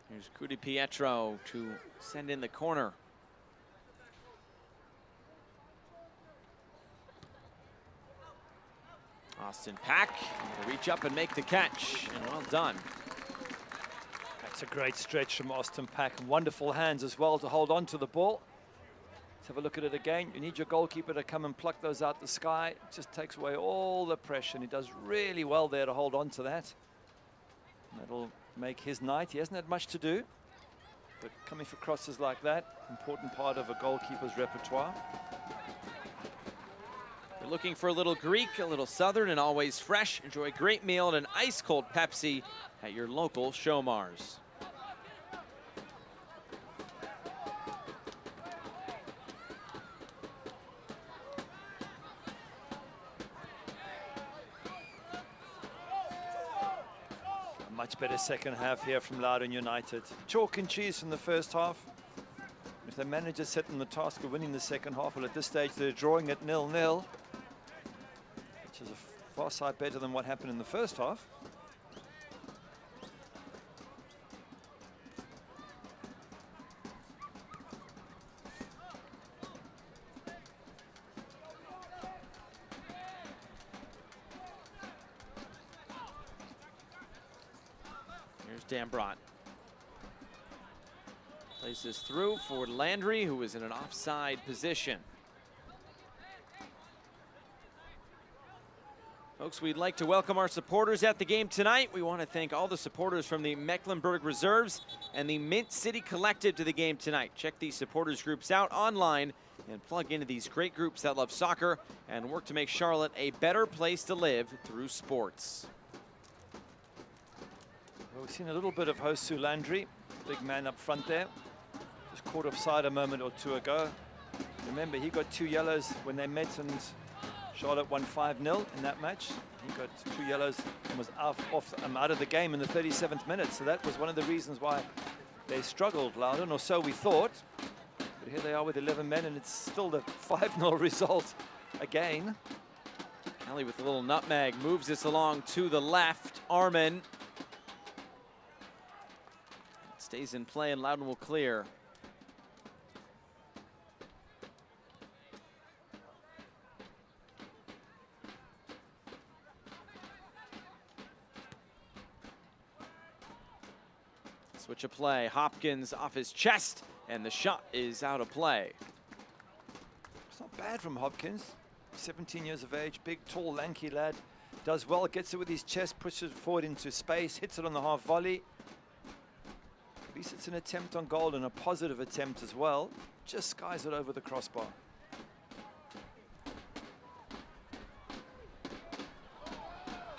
Here's Cudi Pietro to send in the corner. Austin Pack to reach up and make the catch, and well done. That's a great stretch from Austin Pack, and wonderful hands as well to hold on to the ball. Let's have a look at it again. You need your goalkeeper to come and pluck those out the sky. It just takes away all the pressure, and he does really well there to hold on to that. And that'll make his night. He hasn't had much to do, but coming for crosses like that, important part of a goalkeeper's repertoire. You're looking for a little Greek, a little Southern, and always fresh. Enjoy a great meal and an ice-cold Pepsi at your local Showmars. Much better second half here from Loudoun United. Chalk and cheese from the first half. If the manager set them the task of winning the second half, well, at this stage they're drawing at 0-0, which is a far sight better than what happened in the first half. Dambrot plays this through for Landry, who is in an offside position. Folks, we'd like to welcome our supporters at the game tonight. We want to thank all the supporters from the Mecklenburg Reserves and the Mint City Collective to the game tonight. Check these supporters groups out online and plug into these great groups that love soccer and work to make Charlotte a better place to live through sports. Well, we've seen a little bit of Hosu Landry, big man up front there. Just caught offside a moment or two ago. Remember, he got 2 yellows when they met, and Charlotte won 5-0 in that match. He got 2 yellows and was out of the game in the 37th minute. So that was one of the reasons why they struggled, Loudoun, or so we thought. But here they are with 11 men, and it's still the 5-0 result again. Kelly with a little nutmeg moves this along to the left. Armin stays in play, and Loudoun will clear. Switch of play. Hopkins off his chest, and the shot is out of play. It's not bad from Hopkins. 17 years of age, big, tall, lanky lad. Does well, gets it with his chest, pushes it forward into space, hits it on the half volley. At least it's an attempt on goal, and a positive attempt as well. Just skies it over the crossbar.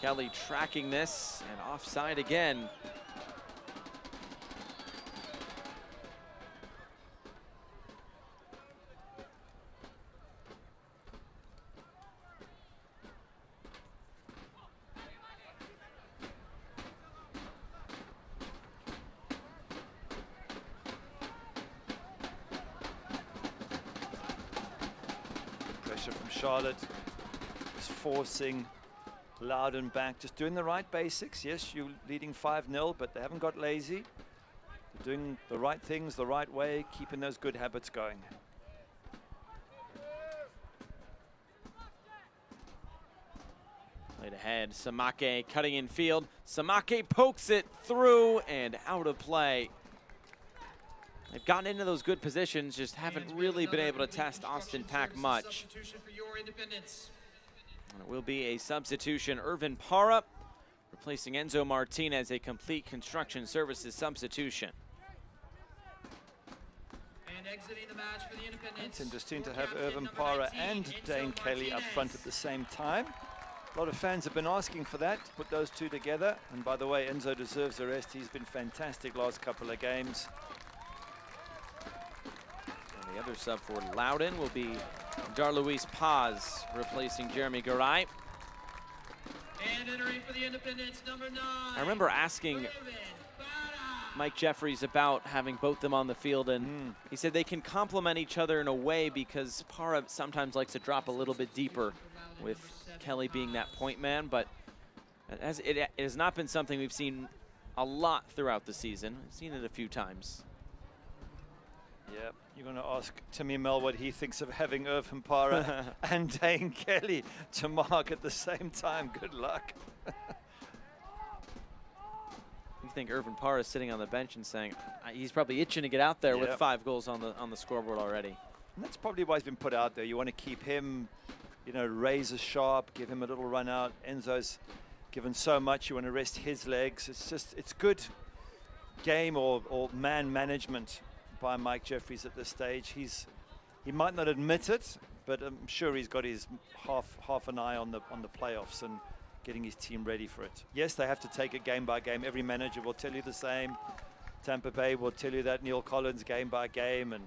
Kelly tracking this, and offside again. From Charlotte is forcing Loudoun back, just doing the right basics. Yes, you're leading 5-0, but they haven't got lazy. They're doing the right things the right way, keeping those good habits going. Played ahead, Samake cutting in field. Samake pokes it through and out of play. They've gotten into those good positions, just haven't really been able to test Austin Pack much. And it will be a substitution. Irvin Para replacing Enzo Martinez, a complete construction services substitution. And exiting the match for the Independents. It's interesting to have Irvin Parra and Dane Kelly up front at the same time. A lot of fans have been asking for that, to put those two together. And by the way, Enzo deserves a rest. He's been fantastic last couple of games. And the other sub for Loudoun will be Darluis Paz, replacing Jeremy Garay. And entering for the Independents, number 9. I remember asking Mike Jeffries about having both them on the field, and he said they can complement each other in a way because Parra sometimes likes to drop a little bit deeper with Kelly being that point man, but it has not been something we've seen a lot throughout the season. We've seen it a few times. Yeah, you're going to ask Timmy Mel what he thinks of having Irvin Parra and Dane Kelly to mark at the same time. Good luck. You think Irvin Parra is sitting on the bench and saying he's probably itching to get out there with 5 goals on the scoreboard already. And that's probably why he's been put out there. You want to keep him, you know, razor sharp, give him a little run out. Enzo's given so much, you want to rest his legs. It's just, it's good game or man management by Mike Jeffries at this stage. He might not admit it, but I'm sure he's got his half an eye on the playoffs and getting his team ready for it. Yes, they have to take it game by game. Every manager will tell you the same. Tampa Bay will tell you that, Neil Collins, game by game, and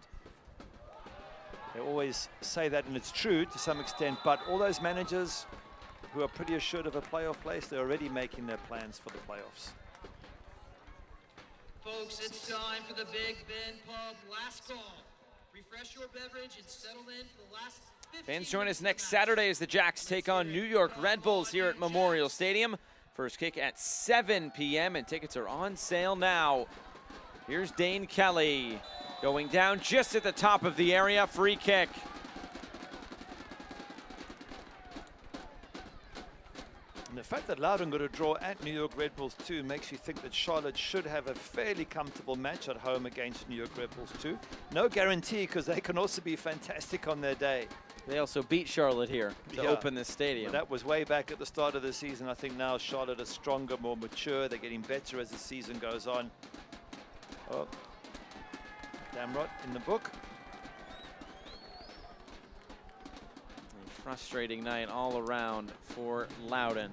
they always say that, and it's true to some extent, but all those managers who are pretty assured of a playoff place, they're already making their plans for the playoffs. Folks, it's time for the Big Ben Pub last call. Refresh your beverage and settle in for the last 15 Fans join us next Saturday as the Jacks take on New York Red Bulls here at Memorial Stadium. First kick at 7 p.m. and tickets are on sale now. Here's Dane Kelly going down just at the top of the area. Free kick. And the fact that Loudoun got a draw at New York Red Bulls 2 makes you think that Charlotte should have a fairly comfortable match at home against New York Red Bulls 2. No guarantee, because they can also be fantastic on their day. They also beat Charlotte here to open this stadium. That was way back at the start of the season. I think now Charlotte is stronger, more mature. They're getting better as the season goes on. Oh, damn right in the book. A frustrating night all around for Loudoun.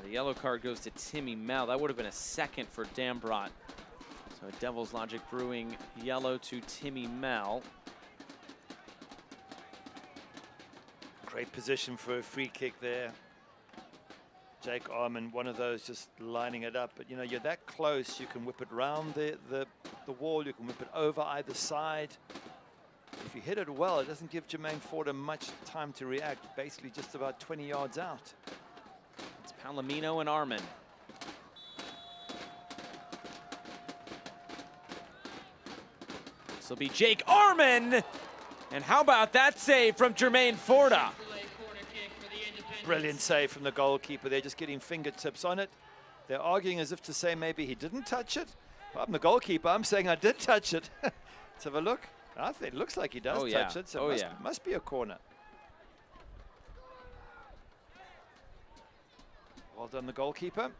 The yellow card goes to Timmy Mel. That would have been a second for Dambrot. So a Devil's Logic Brewing yellow to Timmy Mel. Great position for a free kick there. Jake Arman, one of those just lining it up. But, you know, you're that close. You can whip it round the wall. You can whip it over either side. If you hit it well, it doesn't give Jermaine Ford much time to react. Basically just about 20 yards out. It's Palomino and Arman. This will be Jake Arman. And how about that save from Jermaine Forda? Brilliant save from the goalkeeper. They're just getting fingertips on it. They're arguing as if to say maybe he didn't touch it. Well, I'm the goalkeeper. I'm saying I did touch it. Let's have a look. I think it looks like he does touch it. So it must be a corner. Well done, the goalkeeper.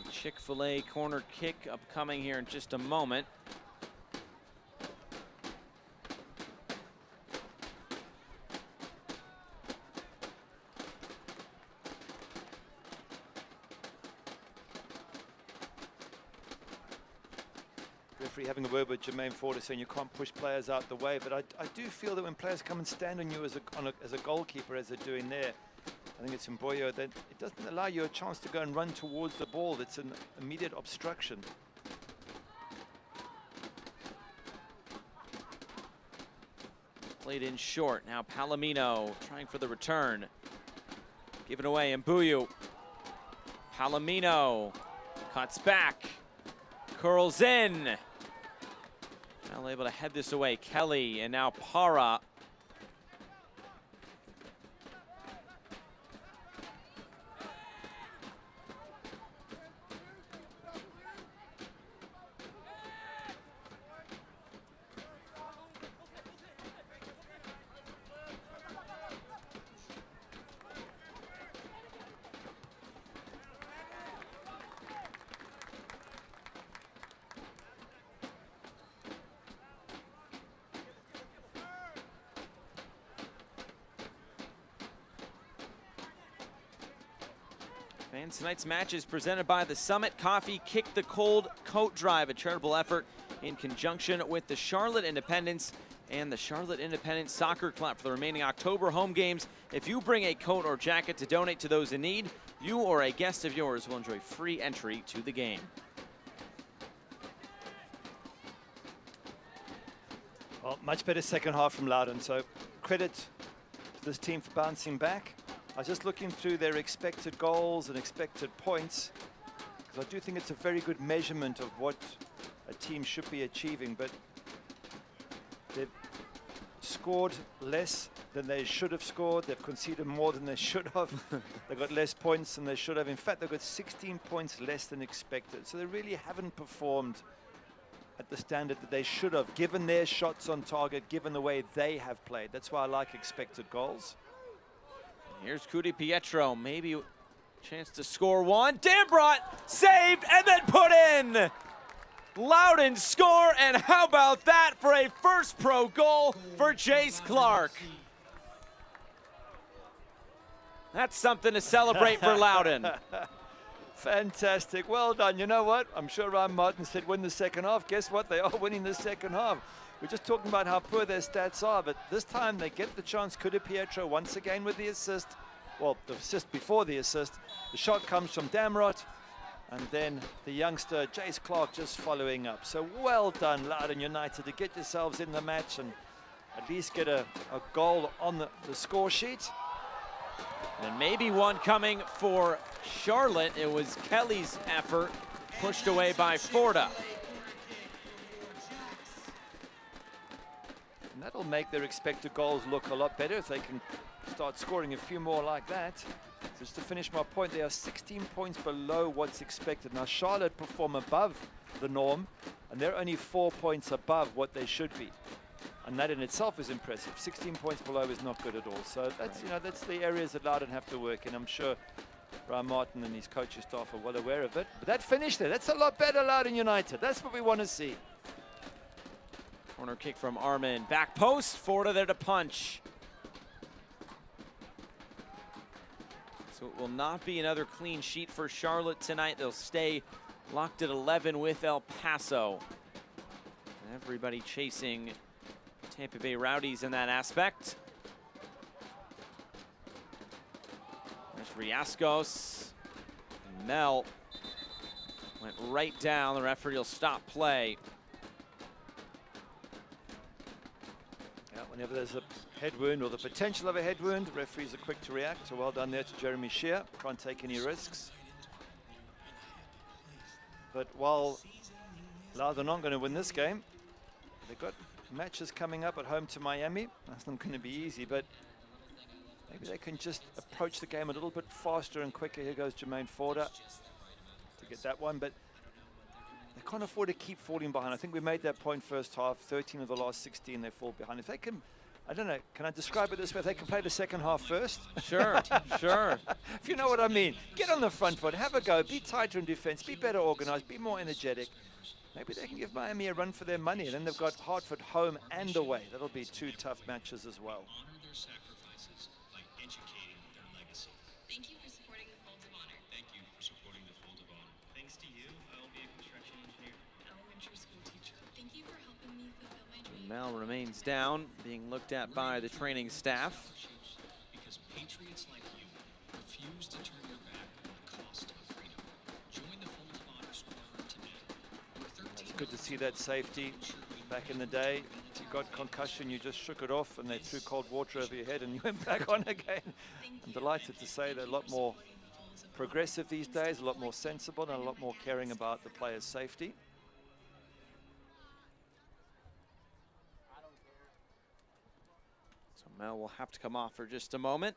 A Chick-fil-A corner kick upcoming here in just a moment. Referee having a word with Jermaine Ford saying you can't push players out the way, but I do feel that when players come and stand on you as a goalkeeper, as they're doing there, I think it's in Boyo, that it doesn't allow you a chance to go and run towards the ball. It's an immediate obstruction. Played in short. Now Palomino trying for the return. Given away, and Mbuyu. Palomino cuts back. Curls in. Now able to head this away. Kelly and now Parra. And tonight's match is presented by the Summit Coffee Kick the Cold Coat Drive, a charitable effort in conjunction with the Charlotte Independents and the Charlotte Independent Soccer Club for the remaining October home games. If you bring a coat or jacket to donate to those in need, you or a guest of yours will enjoy free entry to the game. Well, much better second half from Loudoun, so credit to this team for bouncing back. I was just looking through their expected goals and expected points, because I do think it's a very good measurement of what a team should be achieving, but they've scored less than they should have scored. They've conceded more than they should have. They've got less points than they should have. In fact, they've got 16 points less than expected. So they really haven't performed at the standard that they should have, given their shots on target, given the way they have played. That's why I like expected goals. Here's Cudi Pietro, maybe a chance to score one. Dambrot saved and then put in. Loudoun score, and how about that for a first pro goal for Jace Clark? That's something to celebrate for Loudoun. Fantastic, well done. You know what? I'm sure Ryan Martin said win the second half. Guess what? They are winning the second half. We're just talking about how poor their stats are, but this time they get the chance. Cudi Pietro once again with the assist. Well, the assist before the assist. The shot comes from Damrot, and then the youngster Jace Clark just following up. So well done, Loudoun United, to get yourselves in the match and at least get a goal on the score sheet. And maybe one coming for Charlotte. It was Kelly's effort, pushed away by Forda. And that'll make their expected goals look a lot better if they can start scoring a few more like that. So just to finish my point, they are 16 points below what's expected. Now Charlotte perform above the norm, and they're only 4 points above what they should be. And that in itself is impressive. 16 points below is not good at all. So that's, you know, that's the areas that Loudoun have to work in. I'm sure Ryan Martin and his coaching staff are well aware of it. But that finish there, that's a lot better, Loudoun United. That's what we want to see. Corner kick from Armin. Back post, Forda there to punch. So it will not be another clean sheet for Charlotte tonight. They'll stay locked at 11 with El Paso. Everybody chasing Tampa Bay Rowdies in that aspect. There's Riascos. And Mel went right down. The referee will stop play. Yeah, whenever there's a head wound or the potential of a head wound, referees are quick to react. So well done there to Jeremy Shear. Can't take any risks. But while Loudoun aren't going to win this game, they've got matches coming up at home to Miami. That's not going to be easy, but maybe they can just approach the game a little bit faster and quicker. Here goes Jermaine Forda to get that one, but they can't afford to keep falling behind. I think we made that point first half. 13 of the last 16 they fall behind. If they can, I don't know, can I describe it this way? If they can play the second half first? Sure, sure. If you know what I mean. Get on the front foot, have a go, be tighter in defense, be better organized, be more energetic. Maybe they can give Miami a run for their money, and then they've got Hartford home and away. That'll be two tough matches as well. Thank you for supporting the Folds of Honor. Thank you for supporting the Fold of Honor. Thanks to you, I'll be a construction engineer. Elementary school teacher. Thank you for helping me fulfill my dream. Mel remains down, being looked at by the training staff. Because patriots like you refuse to turn your back on the cost of freedom. Join the Fold of Honor squadron today. It's good to see that safety. Back in the day, if you got concussion, you just shook it off and they threw cold water over your head and you went back on again. I'm delighted to say they're a lot more progressive these days, a lot more sensible, and a lot more caring about the players' safety. So Mel will have to come off for just a moment.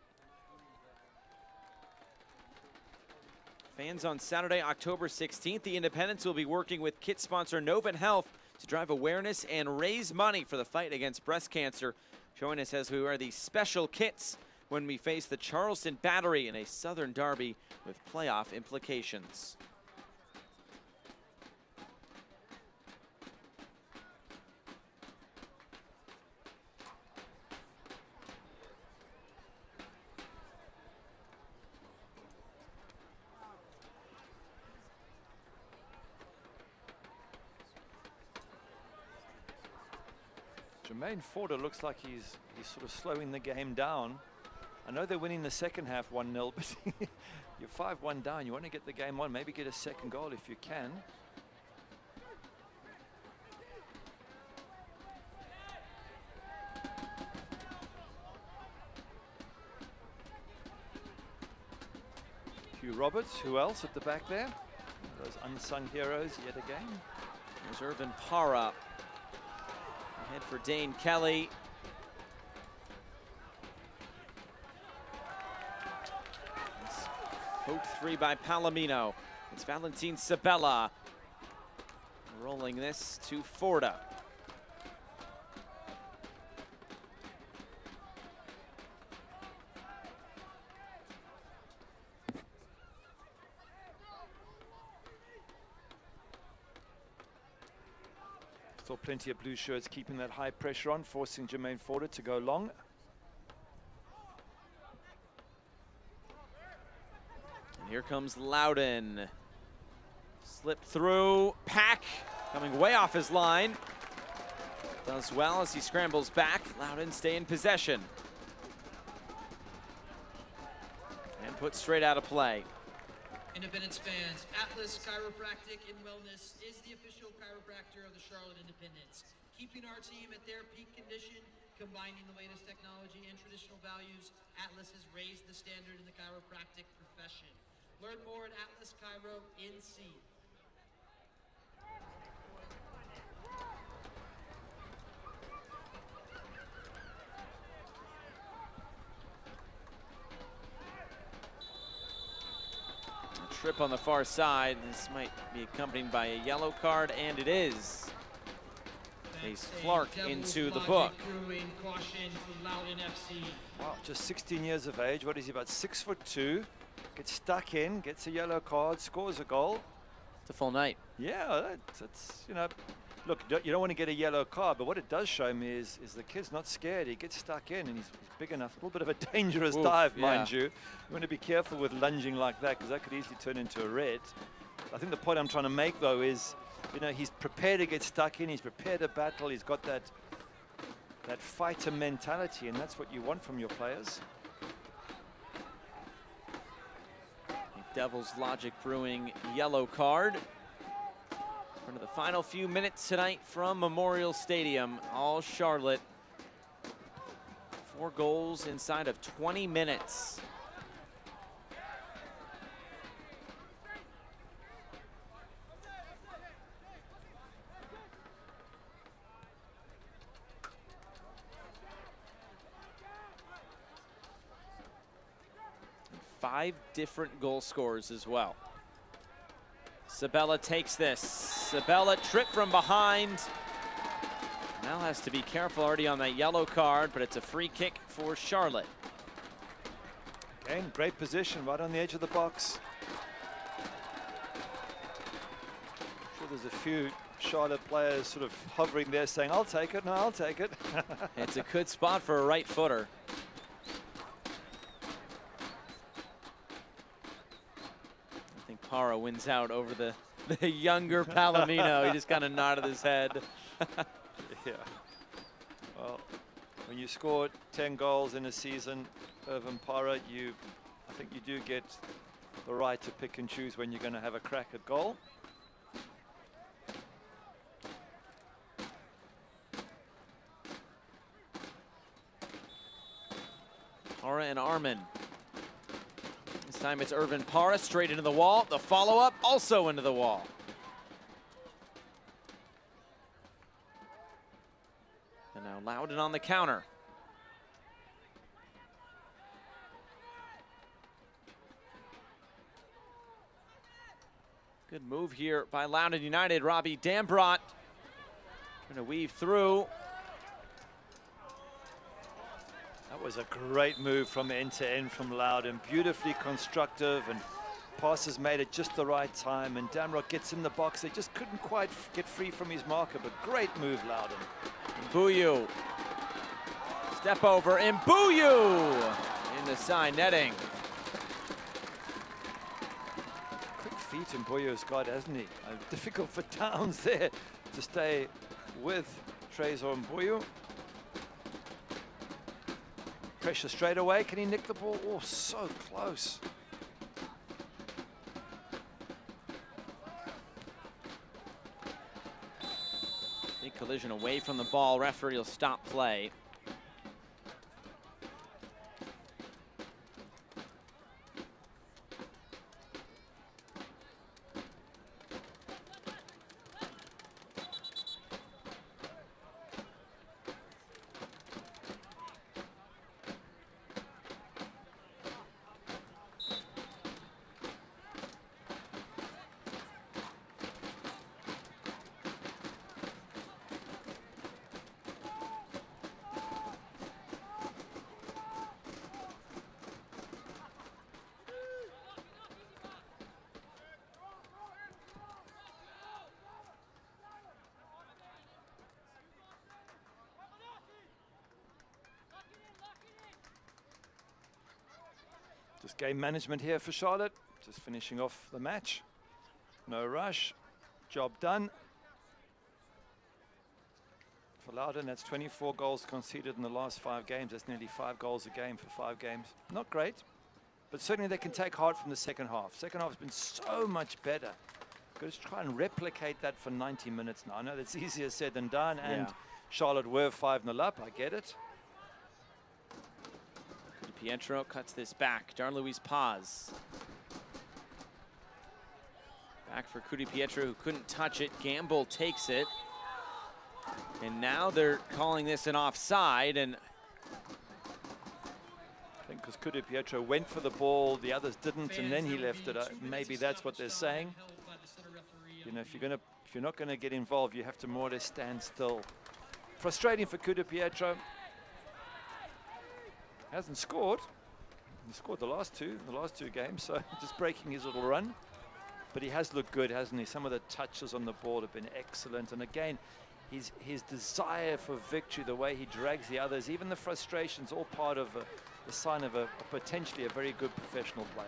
Fans, on Saturday, October 16th, the Independents will be working with kit sponsor Novant Health to drive awareness and raise money for the fight against breast cancer. Join us as we wear these special kits when we face the Charleston Battery in a Southern Derby with playoff implications. Jermaine Forder looks like he's sort of slowing the game down. I know they're winning the second half 1-0, but you're 5-1 down. You want to get the game on, maybe get a second goal if you can. Hugh Roberts, who else at the back there? Those unsung heroes yet again. There's Irvin Para. Ahead for Dane Kelly. Poked free by Palomino. It's Valentin Sabella rolling this to Forda. Saw plenty of blue shirts keeping that high pressure on, forcing Jermaine Forder to go long. And here comes Loudoun. Slip through, Pack coming way off his line. Does well as he scrambles back. Loudoun stay in possession. And put straight out of play. Independence fans, Atlas Chiropractic and Wellness is the official chiropractor of the Charlotte Independence. Keeping our team at their peak condition, combining the latest technology and traditional values, Atlas has raised the standard in the chiropractic profession. Learn more at Atlas Chiro NC. Trip on the far side. This might be accompanied by a yellow card, and it is. Case Clark into the book. Wow, just 16 years of age. What is he, about 6'2"? Gets stuck in, gets a yellow card, scores a goal. It's a full night. Yeah, that's you know, look, you don't want to get a yellow card, but what it does show me is the kid's not scared. He gets stuck in, and he's big enough. A little bit of a dangerous dive, mind you. You want to be careful with lunging like that, because that could easily turn into a red. I think the point I'm trying to make, though, is, you know, he's prepared to get stuck in. He's prepared to battle. He's got that fighter mentality, and that's what you want from your players. Devils Logic Brewing yellow card. One of the final few minutes tonight from Memorial Stadium. All Charlotte. 4 goals inside of 20 minutes. And 5 different goal scorers as well. Sabella takes this. Sabella trip from behind. Now has to be careful already on that yellow card, but it's a free kick for Charlotte. Again, great position right on the edge of the box. I'm sure there's a few Charlotte players sort of hovering there saying, I'll take it, no, I'll take it. It's a good spot for a right footer. I think Para wins out over the younger Palomino. He just kind of nodded his head. Yeah. Well, when you score 10 goals in a season, Irvin Para, I think you do get the right to pick and choose when you're going to have a crack at goal. Para and Armin. This time it's Irvin Para straight into the wall. The follow-up also into the wall. And now Loudoun on the counter. Good move here by Loudoun United. Robbie Dambrot trying to weave through. That was a great move from end to end from Loudoun. Beautifully constructive, and passes made at just the right time. And Dambrot gets in the box. They just couldn't quite get free from his marker, but great move, Loudoun. Mbuyu. Step over, and Mbuyu in the side netting. Quick feet Mbuyu's got, hasn't he? Difficult for Downs there to stay with Trezor Mbuyu. Pressure straight away. Can he nick the ball? Oh, so close. Big collision away from the ball. Referee will stop play. Just game management here for Charlotte. Just finishing off the match. No rush. Job done. For Loudoun, that's 24 goals conceded in the last 5 games. That's nearly 5 goals a game for 5 games. Not great, but certainly they can take heart from the second half. Second half has been so much better. Got to try and replicate that for 90 minutes now. I know that's easier said than done, and Charlotte were 5-0 up. I get it. Pietro cuts this back. Darluis Paz. Back for Cudi Pietro, who couldn't touch it. Gamble takes it. And now they're calling this an offside. And I think because Cudi Pietro went for the ball, the others didn't, and then he left it. Maybe that's what they're saying. You know, if you're not going to get involved, you have to more or less stand still. Frustrating for Cudi Pietro. Hasn't scored. He scored the last two games, so just breaking his little run. But he has looked good, hasn't he? Some of the touches on the ball have been excellent. And again, his desire for victory, the way he drags the others, even the frustrations, all part of the sign of potentially a very good professional player.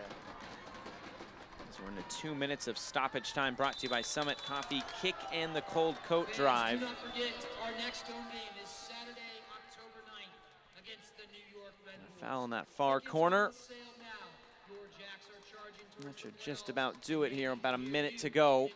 As we're into 2 minutes of stoppage time, brought to you by Summit Coffee, Kick and the Cold Coat Drive. Do not forget, our next home game is Saturday, October 9th against the New York Red Bulls. Foul in that far corner. That should just about do it here. About a minute to go.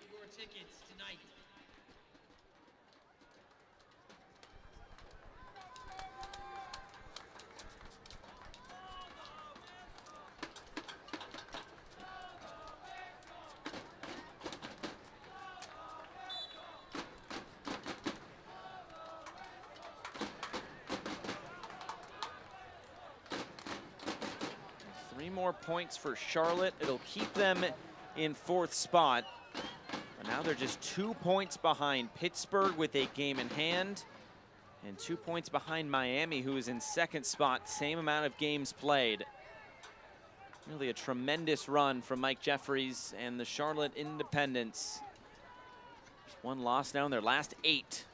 3 more points for Charlotte. It'll keep them in 4th spot. But now they're just 2 points behind Pittsburgh with a game in hand, and 2 points behind Miami, who is in 2nd spot, same amount of games played. Really a tremendous run from Mike Jeffries and the Charlotte Independents. Just 1 loss now in their last 8.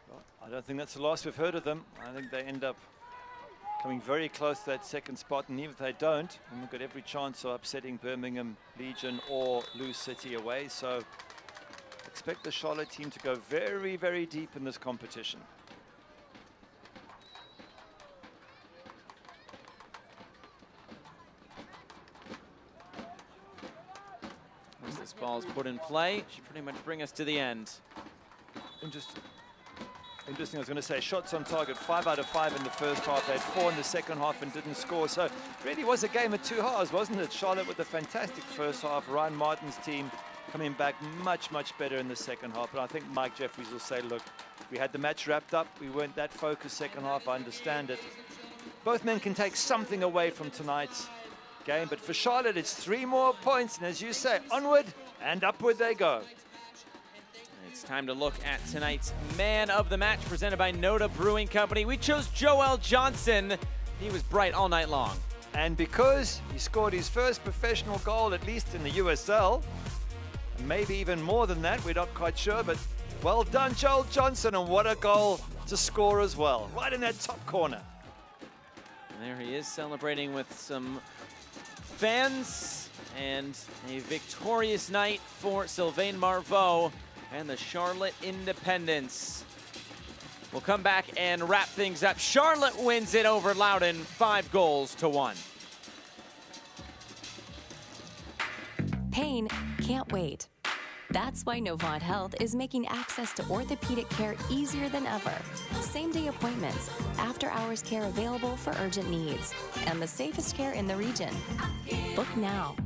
Well, I don't think that's the last we've heard of them. I think they end up coming very close to that 2nd spot, and even if they don't, and they've got every chance of upsetting Birmingham Legion or Lou City away. So expect the Charlotte team to go very, very deep in this competition. Once this ball's put in play, should pretty much bring us to the end. Interesting, I was going to say, shots on target, 5 out of 5 in the first half. They had 4 in the second half and didn't score. So really was a game of 2 halves, wasn't it? Charlotte with a fantastic first half. Ryan Martin's team coming back much, much better in the second half. But I think Mike Jeffries will say, look, we had the match wrapped up. We weren't that focused second half. I understand it. Both men can take something away from tonight's game. But for Charlotte, it's 3 more points. And as you say, onward and upward they go. It's time to look at tonight's man of the match, presented by Noda Brewing Company. We chose Joel Johnson. He was bright all night long. And because he scored his first professional goal, at least in the USL, and maybe even more than that, we're not quite sure, but well done, Joel Johnson, and what a goal to score as well, right in that top corner. And there he is, celebrating with some fans, and a victorious night for Sylvain Marveaux and the Charlotte Independents. We'll come back and wrap things up. Charlotte wins it over Loudoun, 5-1. Pain can't wait. That's why Novant Health is making access to orthopedic care easier than ever. Same-day appointments, after-hours care available for urgent needs, and the safest care in the region. Book now.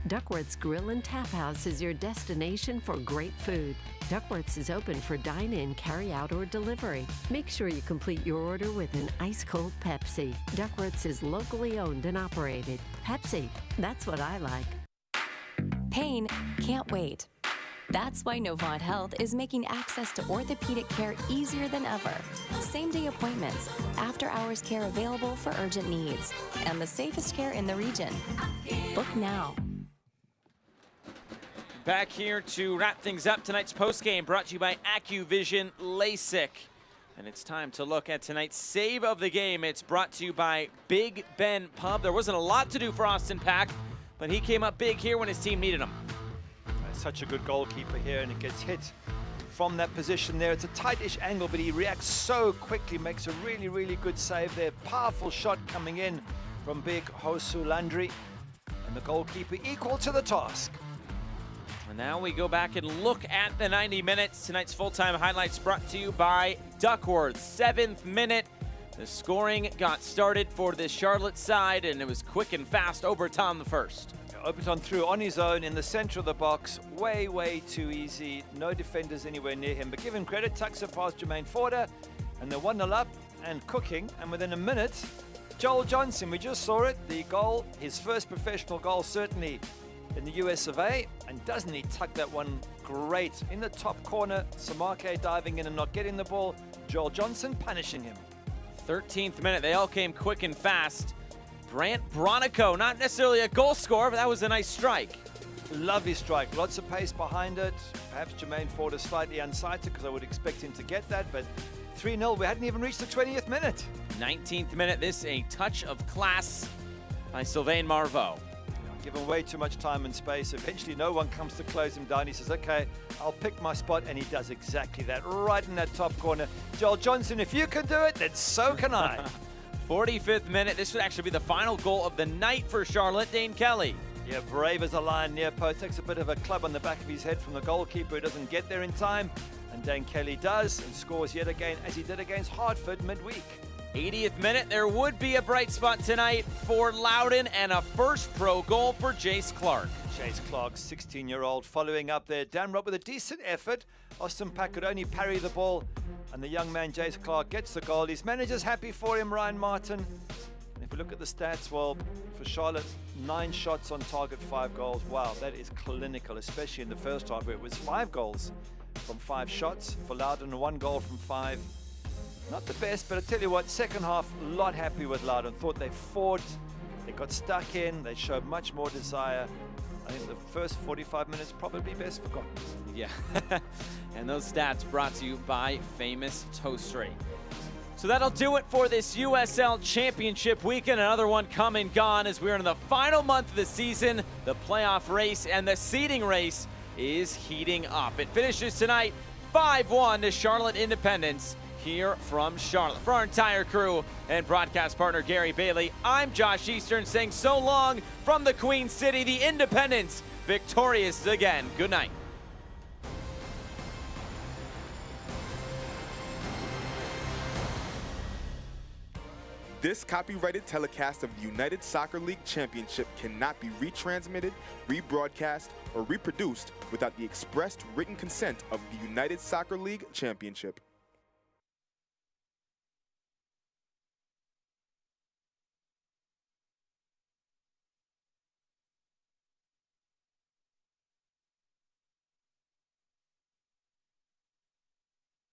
Duckworth's Grill and Tap House is your destination for great food. Duckworth's is open for dine-in, carry-out, or delivery. Make sure you complete your order with an ice-cold Pepsi. Duckworth's is locally owned and operated. Pepsi, that's what I like. Pain can't wait. That's why Novant Health is making access to orthopedic care easier than ever. Same-day appointments, after-hours care available for urgent needs, and the safest care in the region. Book now. Back here to wrap things up. Tonight's postgame brought to you by AccuVision LASIK. And it's time to look at tonight's save of the game. It's brought to you by Big Ben Pub. There wasn't a lot to do for Austin Pack, but he came up big here when his team needed him. Such a good goalkeeper here, and it gets hit from that position there. It's a tightish angle, but he reacts so quickly, makes a really, really good save there. Powerful shot coming in from big Hosu Landry, and the goalkeeper equal to the task. And now we go back and look at the 90 minutes. Tonight's full-time highlights brought to you by Duckworth. 7th minute, the scoring got started for this Charlotte side, and it was quick and fast. Oberton the first. Oberton through on his own in the center of the box. Way, way too easy. No defenders anywhere near him. But give him credit, tucks it past Jermaine Forder, and they're 1-0 up and cooking. And within a minute, Joel Johnson, we just saw it, the goal, his first professional goal certainly in the US of A. And doesn't he tuck that one great in the top corner? Samake diving in and not getting the ball. Joel Johnson punishing him. 13th minute, they all came quick and fast. Brant Bronico, not necessarily a goal scorer, but that was a nice strike. Lovely strike, lots of pace behind it. Perhaps Jermaine Ford is slightly unsighted because I would expect him to get that, but 3-0, we hadn't even reached the 20th minute. 19th minute, this a touch of class by Sylvain Marveau. Given way too much time and space, eventually no one comes to close him down. He says, okay, I'll pick my spot, and he does exactly that, right in that top corner. Joel Johnson, if you can do it, then so can I. 45th minute, this would actually be the final goal of the night for Charlotte. Dane Kelly. Yeah, brave as a lion near post, takes a bit of a club on the back of his head from the goalkeeper who doesn't get there in time, and Dane Kelly does, and scores yet again, as he did against Hartford midweek. 80th minute, there would be a bright spot tonight for Loudoun, and a first pro goal for Jace Clark. Jace Clark, 16-year-old, following up there. Damn right, with a decent effort. Austin Pack could only parry the ball, and the young man, Jace Clark, gets the goal. His manager's happy for him, Ryan Martin. And if we look at the stats, well, for Charlotte, 9 shots on target, 5 goals. Wow, that is clinical, especially in the first half, where it was 5 goals from 5 shots. For Loudoun, 1 goal from 5. Not the best, but I tell you what, second half, a lot happy with Loudoun. Thought they fought, they got stuck in, they showed much more desire. I think the first 45 minutes probably best forgotten. Yeah, and those stats brought to you by Famous Toastery. So that'll do it for this USL Championship weekend. Another one come and gone as we're in the final month of the season. The playoff race and the seeding race is heating up. It finishes tonight 5-1 to Charlotte Independence here from Charlotte. For our entire crew and broadcast partner Gary Bailey, I'm Josh Eastern saying so long from the Queen City, the Independents victorious again. Good night. This copyrighted telecast of the United Soccer League Championship cannot be retransmitted, rebroadcast, or reproduced without the expressed written consent of the United Soccer League Championship.